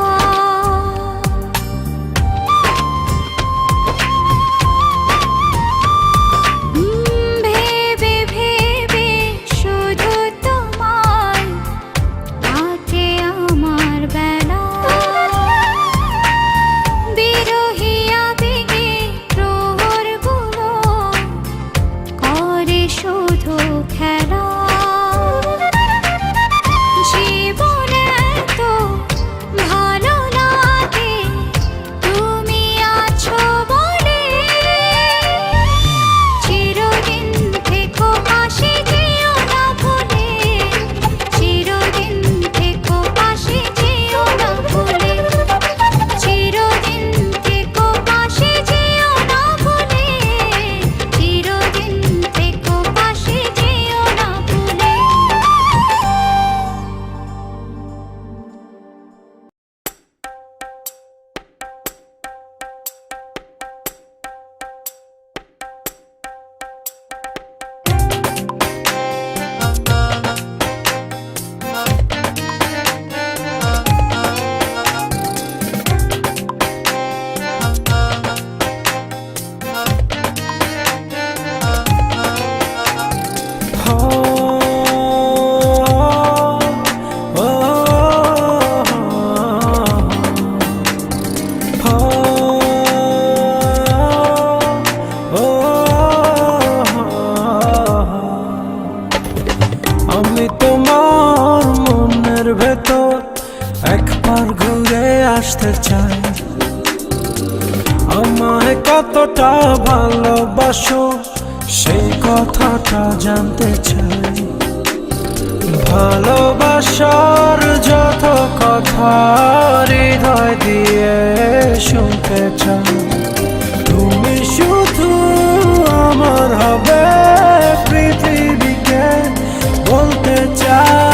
S2: ভেবে ভেবে শুধু তোমায় কাটে আমার বেলা বিরহী আবেগে প্রহরগুলো করে শুধু খেলা জীবনে এত ভালো লাগে তুমি আছো বলে চিরদিন থেকো পাশে যেও না ভুলে চিরদিন থেকো পাশে যেও না ভুলে চিরদিন থেকো পাশে যেও না ভুলে চিরদিন থেকো পাশে যেও না ভুলে
S3: আমি তোমার মনের ভেতর একবার ঘুরে আসতে চাই আমায় কতটা ভালোবাসো সেই কথাটা জানতে চাই ভালোবাসার যত কথা হৃদয় দিয়ে শুনতে চাই তুমি শুধু আমার হবে পৃথিবীকে বলতে চাই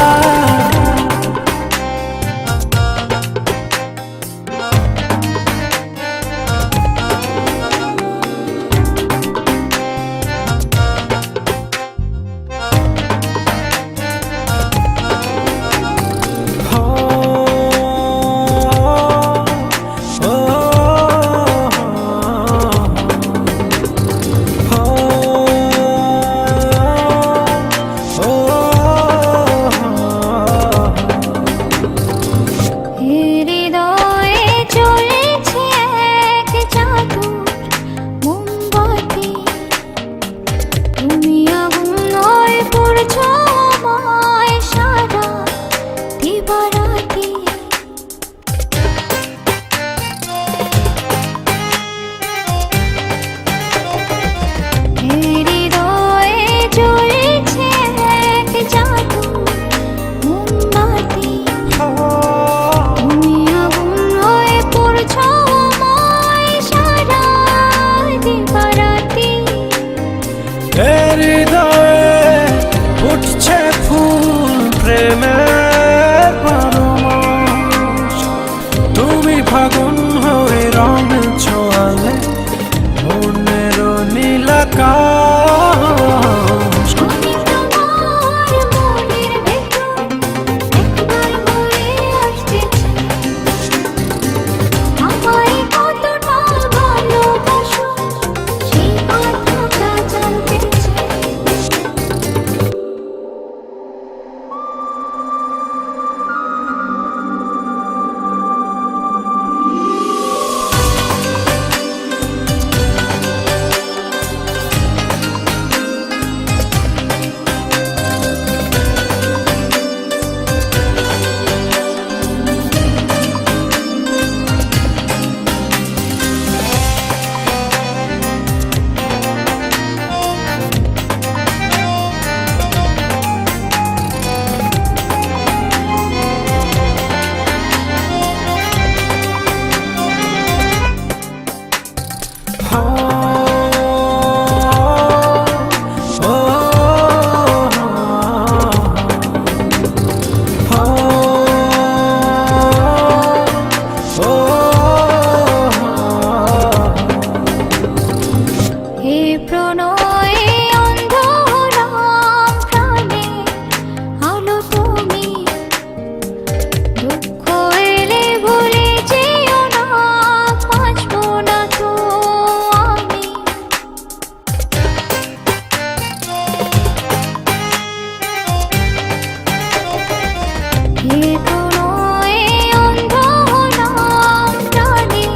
S2: এ প্রণয়ে অন্ধ হলাম প্রাণে,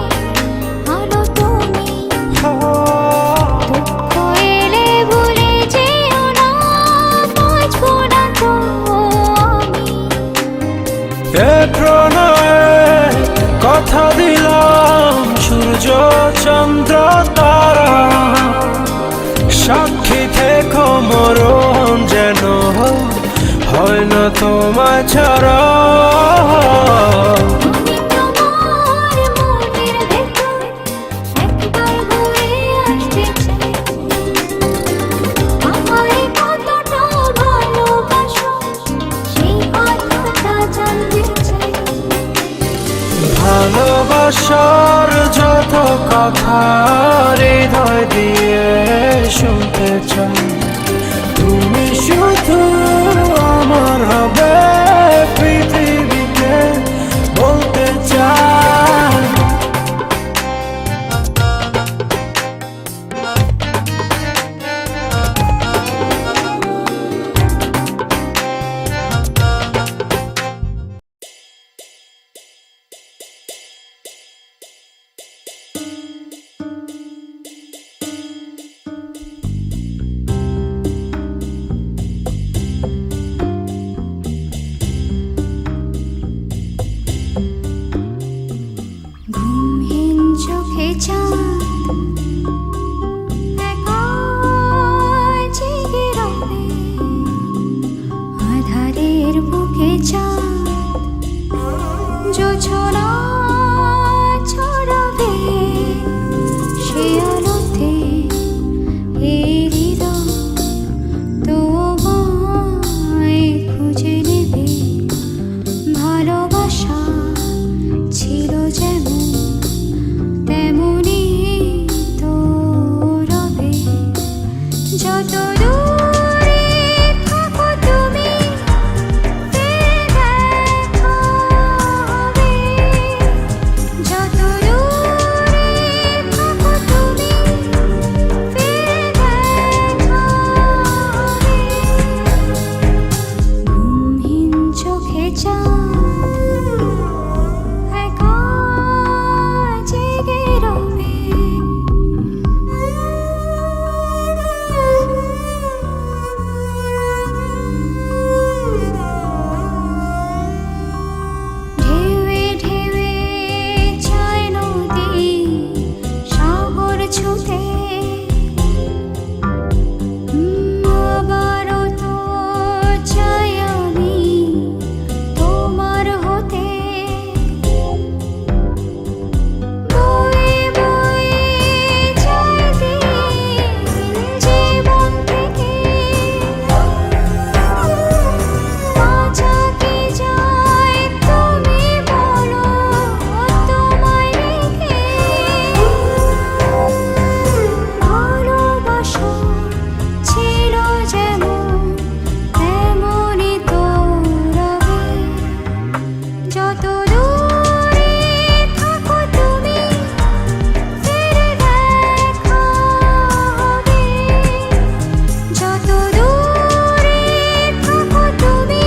S2: আলো তুমি দুঃখ এলে ভুলে যেও না, বাঁচবো না তো আমি।
S3: এ প্রণয়ে কথা দিলাম, সূর্য চন্দ্র তারা সাক্ষী থেকো, মরণ যেন হয় না তোমায় ছাড়া।
S2: আমি তোমার মনের ভেতর একবার ঘুরে আসতে চাই, আমায় কতটা ভালোবাসো সেই কথাটা জানতে চাই।
S3: ভালোবাসার যত কথা হৃদয় দিয়ে শুনতে চাই, তুমি শুধু আমার হবে পৃথিবীকে বলতে চাই।
S2: ঘুমহীন চোখে চাঁদ একা জেগে রবে, আঁধারের বুকে চাঁদ জোছনা ছড়াবে, সে আলোতে এই হৃদয় তোমায় খুঁজে নেবে। ভালোবাসা ছিল যেমন তেমনি তো রবে, যত দূরে থাকো তুমি ফিরে দেখা হবে, যত দূরে থাকো তুমি ফিরে দেখা হবে। ঘুমহীন চোখে চাঁদ একা জেগে রবে। ঢেউয়ে ঢেউয়ে চায় নদী সাগর ছুঁতে, আবারও তো চাই আমি তোমার হতে। বয়ে বয়ে যায় দিন জীবন থেকে, বাঁচা কি যায় তুমি বলো তোমায় রেখে। ভালোবাসা ছিল যেমন তেমনি তো রবে, যত দূরে থাকো তুমি ফিরে দেখা হবে, যত দূরে থাকো তুমি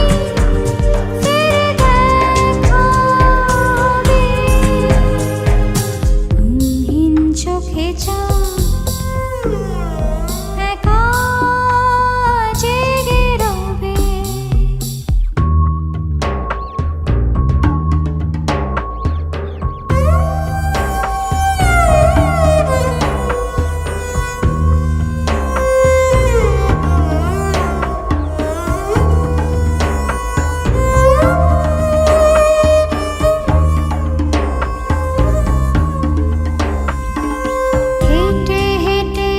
S2: ফিরে দেখা হবে। ঘুমহীন চোখে চাঁদ একা জেগে রবে। হেঁটে হেঁটে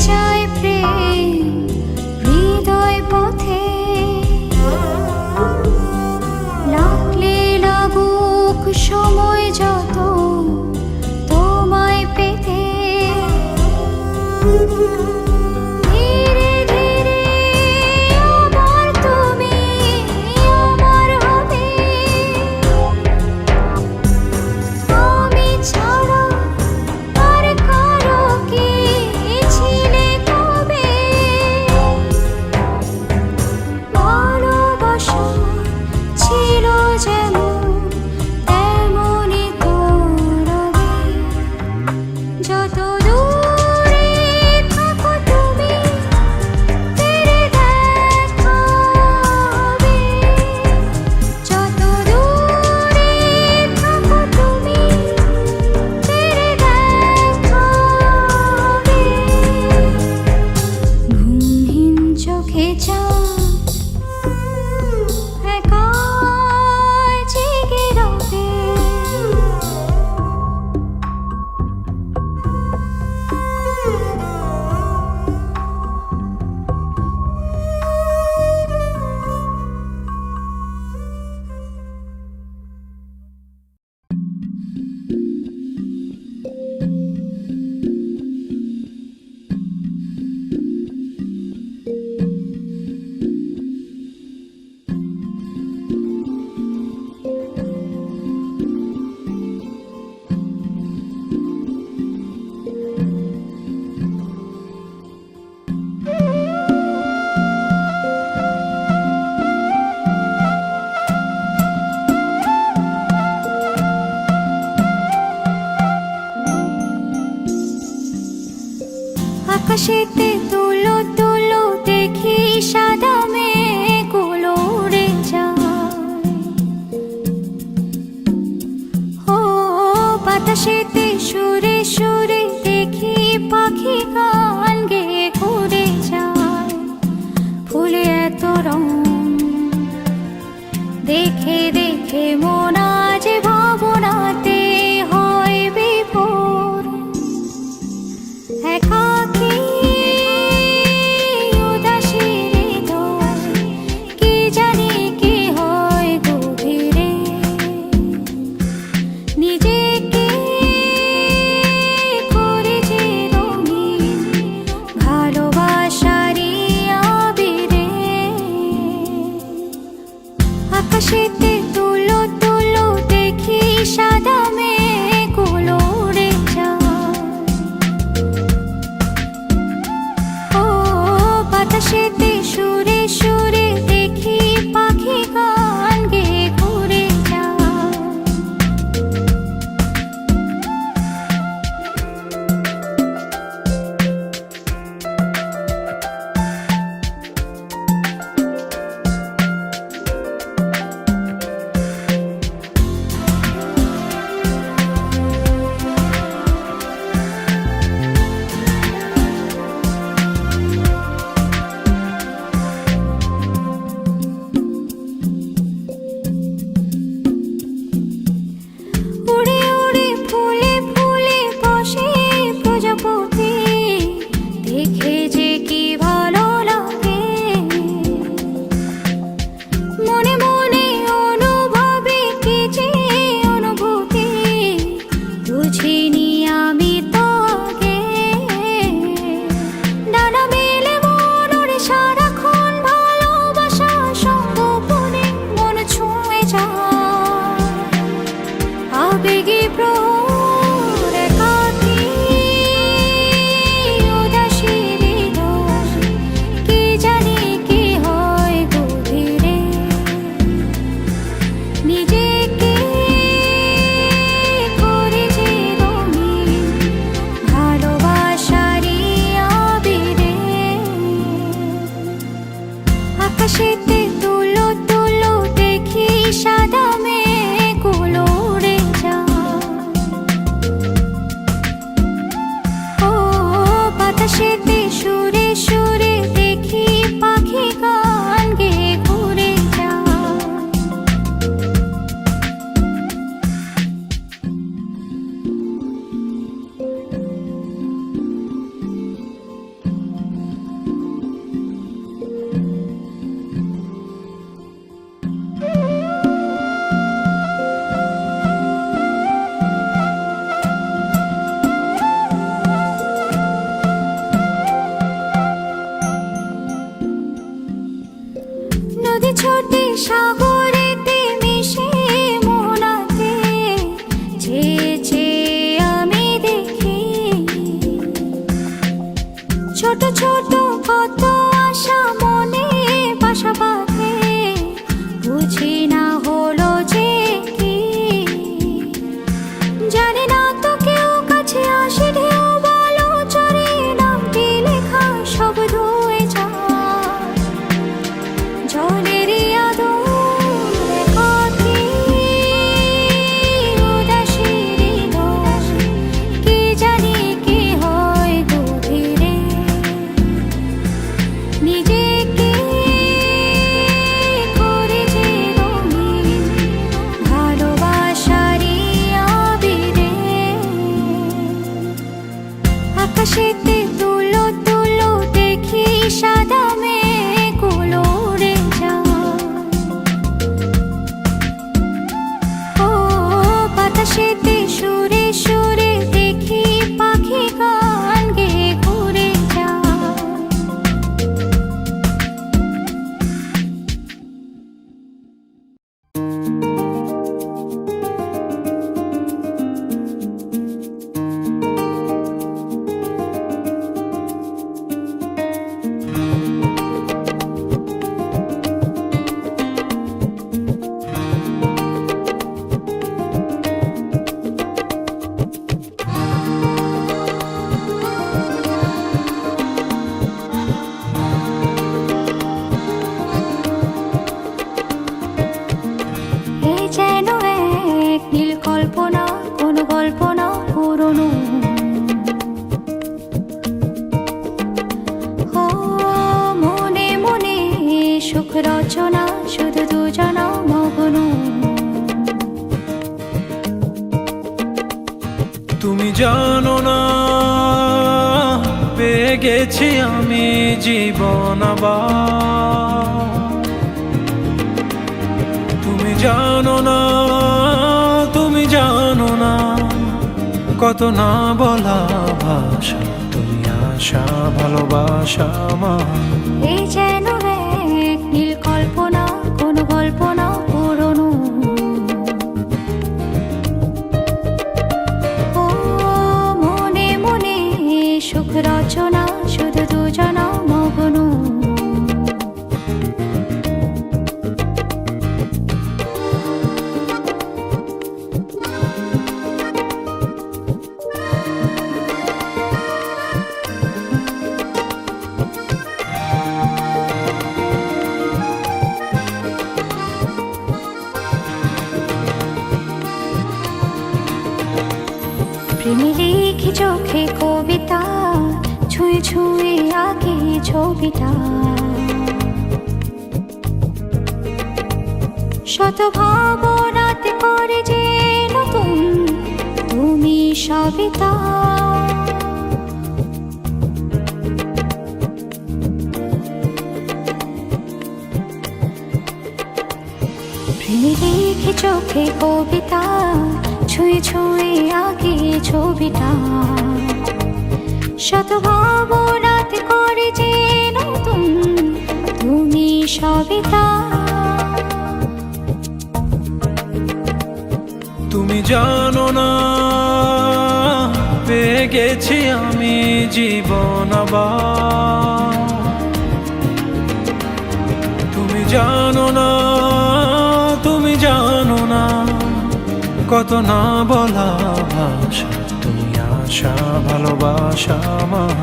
S2: যায় প্রেম হৃদয় পথে, লাগলে লাগুক সময় যত তোমায় পেতে। ধীরে ধীরে আবার তুমি আমার হবে, আমি ছাড়া আর কারো কি ছিলে কবে। ভালোবাসা ছিল যেমন তেমনই তোর আগে। যত দূরে থাকো তুমি ফিরে দেখা হবে। যত দূরে থাকো তুমি ফিরে দেখা হবে। ঘুমহীন চোখে চাঁদ একা জেগে রবে। আকাশেতে তুলো তুলো দেখি সাদা মেঘগুলো উড়ে যায়। ও বাতাসেতে সুরে সুরে দেখি পাখি গান গেয়ে ঘুরে যায়। ফুলে এত রং দেখে দেখে মন আজ ভাবনাতে হয় বিভোর। একাকী উদাসীর হৃদয় কি জানি কি হয় গভীরে। নিজেকে করে যে রঙিন ভালোবাসারই আবিরে। আকাশেতে তুলো তুলো দেখি সাদা মেঘগুলো উড়ে যায়। ও বাতাসেতে সুরে সুরে দেখি পাখি গান গেয়ে ঘুরে যায়। উড়ে উড়ে ফুলে ফুলে বসে প্রজাপতি দেখে যে কি ভালো লাগে। মনে মনে অনুভবে কি যে অনুভূতি বুঝিনি আমি তো আগে। ডানা মেলে মন ওড়ে সারাক্ষণ ভালোবাসা সঙ্গোপনে মন ছুঁয়ে যায়। আবেগী প্রহর একাকী উদাসীর হৃদয় কি জানি কি হয় গভীরে। নিজেকে করে যে রঙিন ভালোবাসারই আবিরে। আকাশেতে তুলো তুলো দেখি সাদা মেঘগুলো উড়ে যায়। বাতাসেতে সুরে সুরে দেখি পাখি গান গেয়ে ঘুরে যায়। এই যেন এক নীল কল্পনা, কোনো গল্প না পুরনো। ও মনে মনে সুখ রচনা, শুধু দুজনা মগ্ন।
S3: তুমি জানো না পেয়ে গেছি আমি জীবন আবার। তুমি জানো না, তুমি জানো না কত না বলা ভাষা, তুমি আশা ভালোবাসা আমার।
S2: এই যেন এক নীল কল্পনা, কোনো গল্প না পুরনো। ও মনে মনে সুখ রচনা, শুধু দুজনা মগ্ন। প্রেমে লিখি চোখে কবিতা, ছুঁয়ে ছুঁয়ে আঁকি ছবিটা। শত ভাবনাতে করে যে নতুন তুমি সবিতা। প্রেমে লিখি চোখে কবিতা, ছুঁয়ে ছুঁয়ে আঁকি ছবিটা। শত ভাবনাতে করে যে নতুন তুমি সবিতা।
S3: তুমি জানো না পেয়ে গেছি আমি জীবন আবার। তুমি জানো না, তুমি জানো না কত না বলা ভাষা, তুমি আশা ভালোবাসা আমার।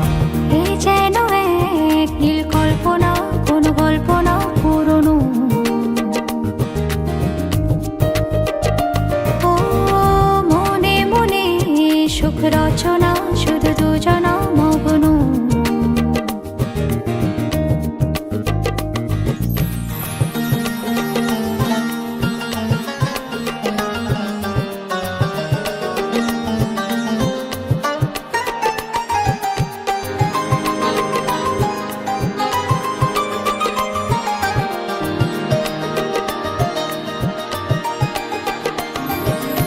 S2: এই যেন এক নীল কল্পনা, কোনো গল্প না পুরনো। ও মনে মনে সুখ রচনা, শুধু দুজনা মগ্ন।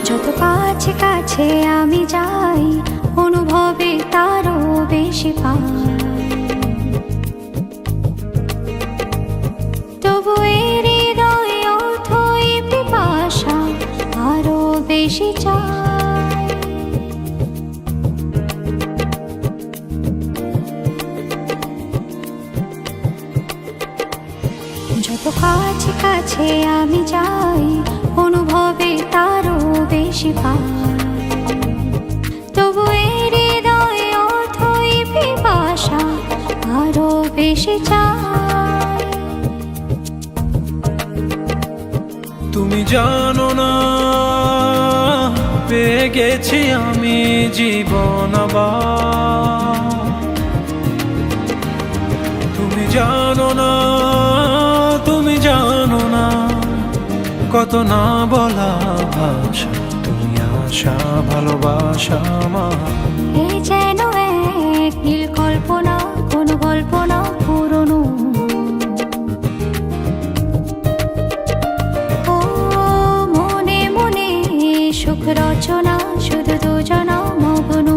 S2: যত কাছে কাছে আমি যাই, অনুভবে তারও বেশি পাই। তবু এর হৃদয় অথই পিপাসা আরো বেশি চাই। যত কাছে কাছে আমি যাই, অনুভবে তারও বেশি পাই। তবু এর হৃদয় অথই পিপাসা আরো বেশি চাই।
S3: তুমি জানো না পেয়ে গেছি আমি জীবন আবার। তুমি জানো না, তুমি জানো না কত না বলা ভাষা, তুমি আশা ভালোবাসা আমার।
S2: এই যেন এক নীল কল্পনা, কোনো গল্প না পুরনো। ও মনে মনে সুখ রচনা, দুজনা মগ্ন।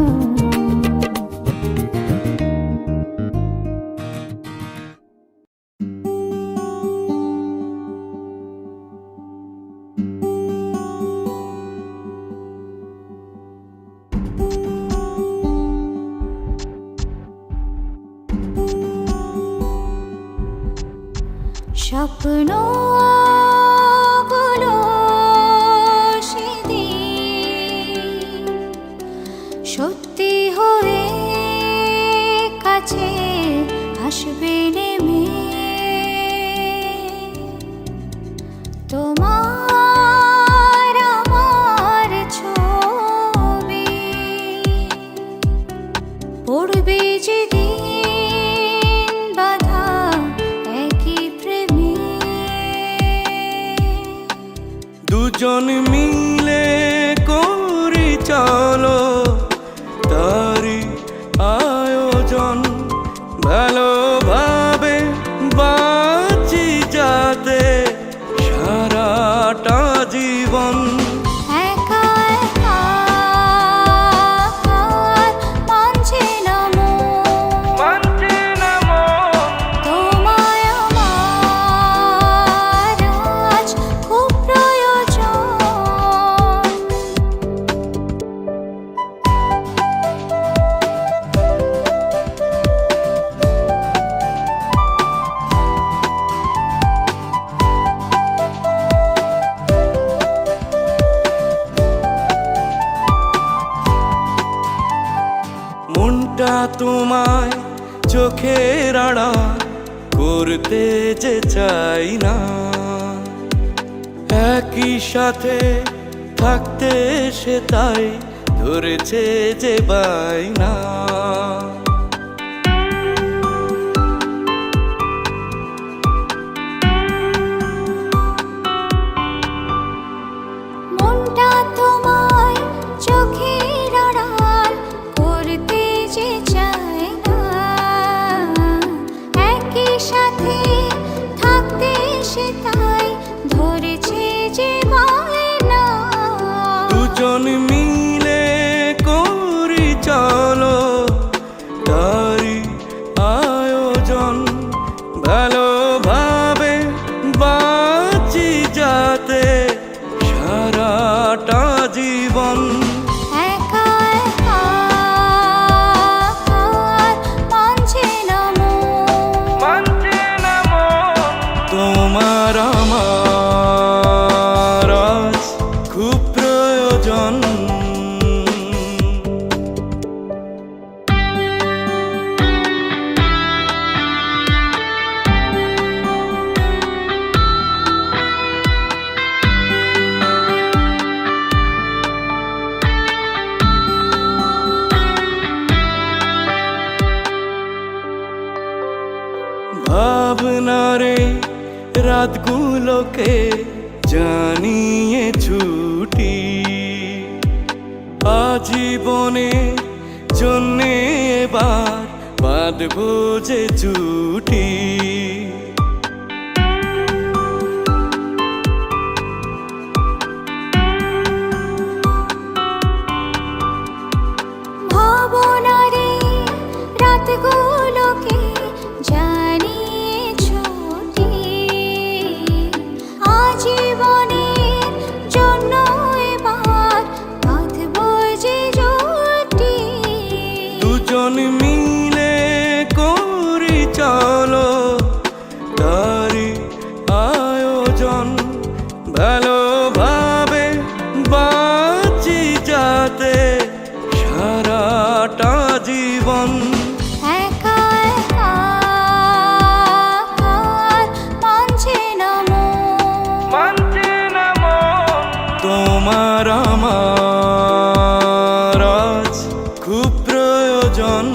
S2: স্বপ্নগুলো সেদিন সত্যি হয়ে কাছে আসবে নেমে। তোমার আমার ছবি পড়বে যেদিন বাধা একই প্রেমে।
S4: দুজন মিলে করি চলো তারি আয়োজন, ভালোভাবে বাঁচি যাতে সারাটা জীবন।
S2: একা একা আর মানছে না মন, তোমায় আমার আজ খুব প্রয়োজন।
S4: মনটা তোমায় চোখের আড়াল করতে যে চাই না, একই সাথে থাকতে সে তাই ধরেছে যে বায়না।
S2: মনটা তোমায় চোখের আড়াল করতে যে চায় না, একই সাথে থাকতে সে তাই ধরেছে যে বায়না।
S4: দুজন মিলে করি চলো তারি আয়োজন, ভালোভাবে বাঁচি যাতে সারাটা জীবন।
S2: একা একা আর মানছে না মন,
S4: তোমার আমার আজ খুব প্রয়োজন। ভাবনারে রাতগুলোকে জানিয়ে ছুটি, আজীবনের জন্যে এবার বাঁধবো যে জুটি।
S2: ভাবনারে রাতগুলোকে জানিয়ে ছুটি, আজীবনের জন্য এবার বাঁধবো যে জুটি।
S4: দুজন মিলে করি চলো তারি আয়োজন, ভালোভাবে বাঁচি যাতে সারাটা জীবন।
S2: একা একা আর মানছে না মন,
S4: তোমার আমার আজ খুব প্রয়োজন।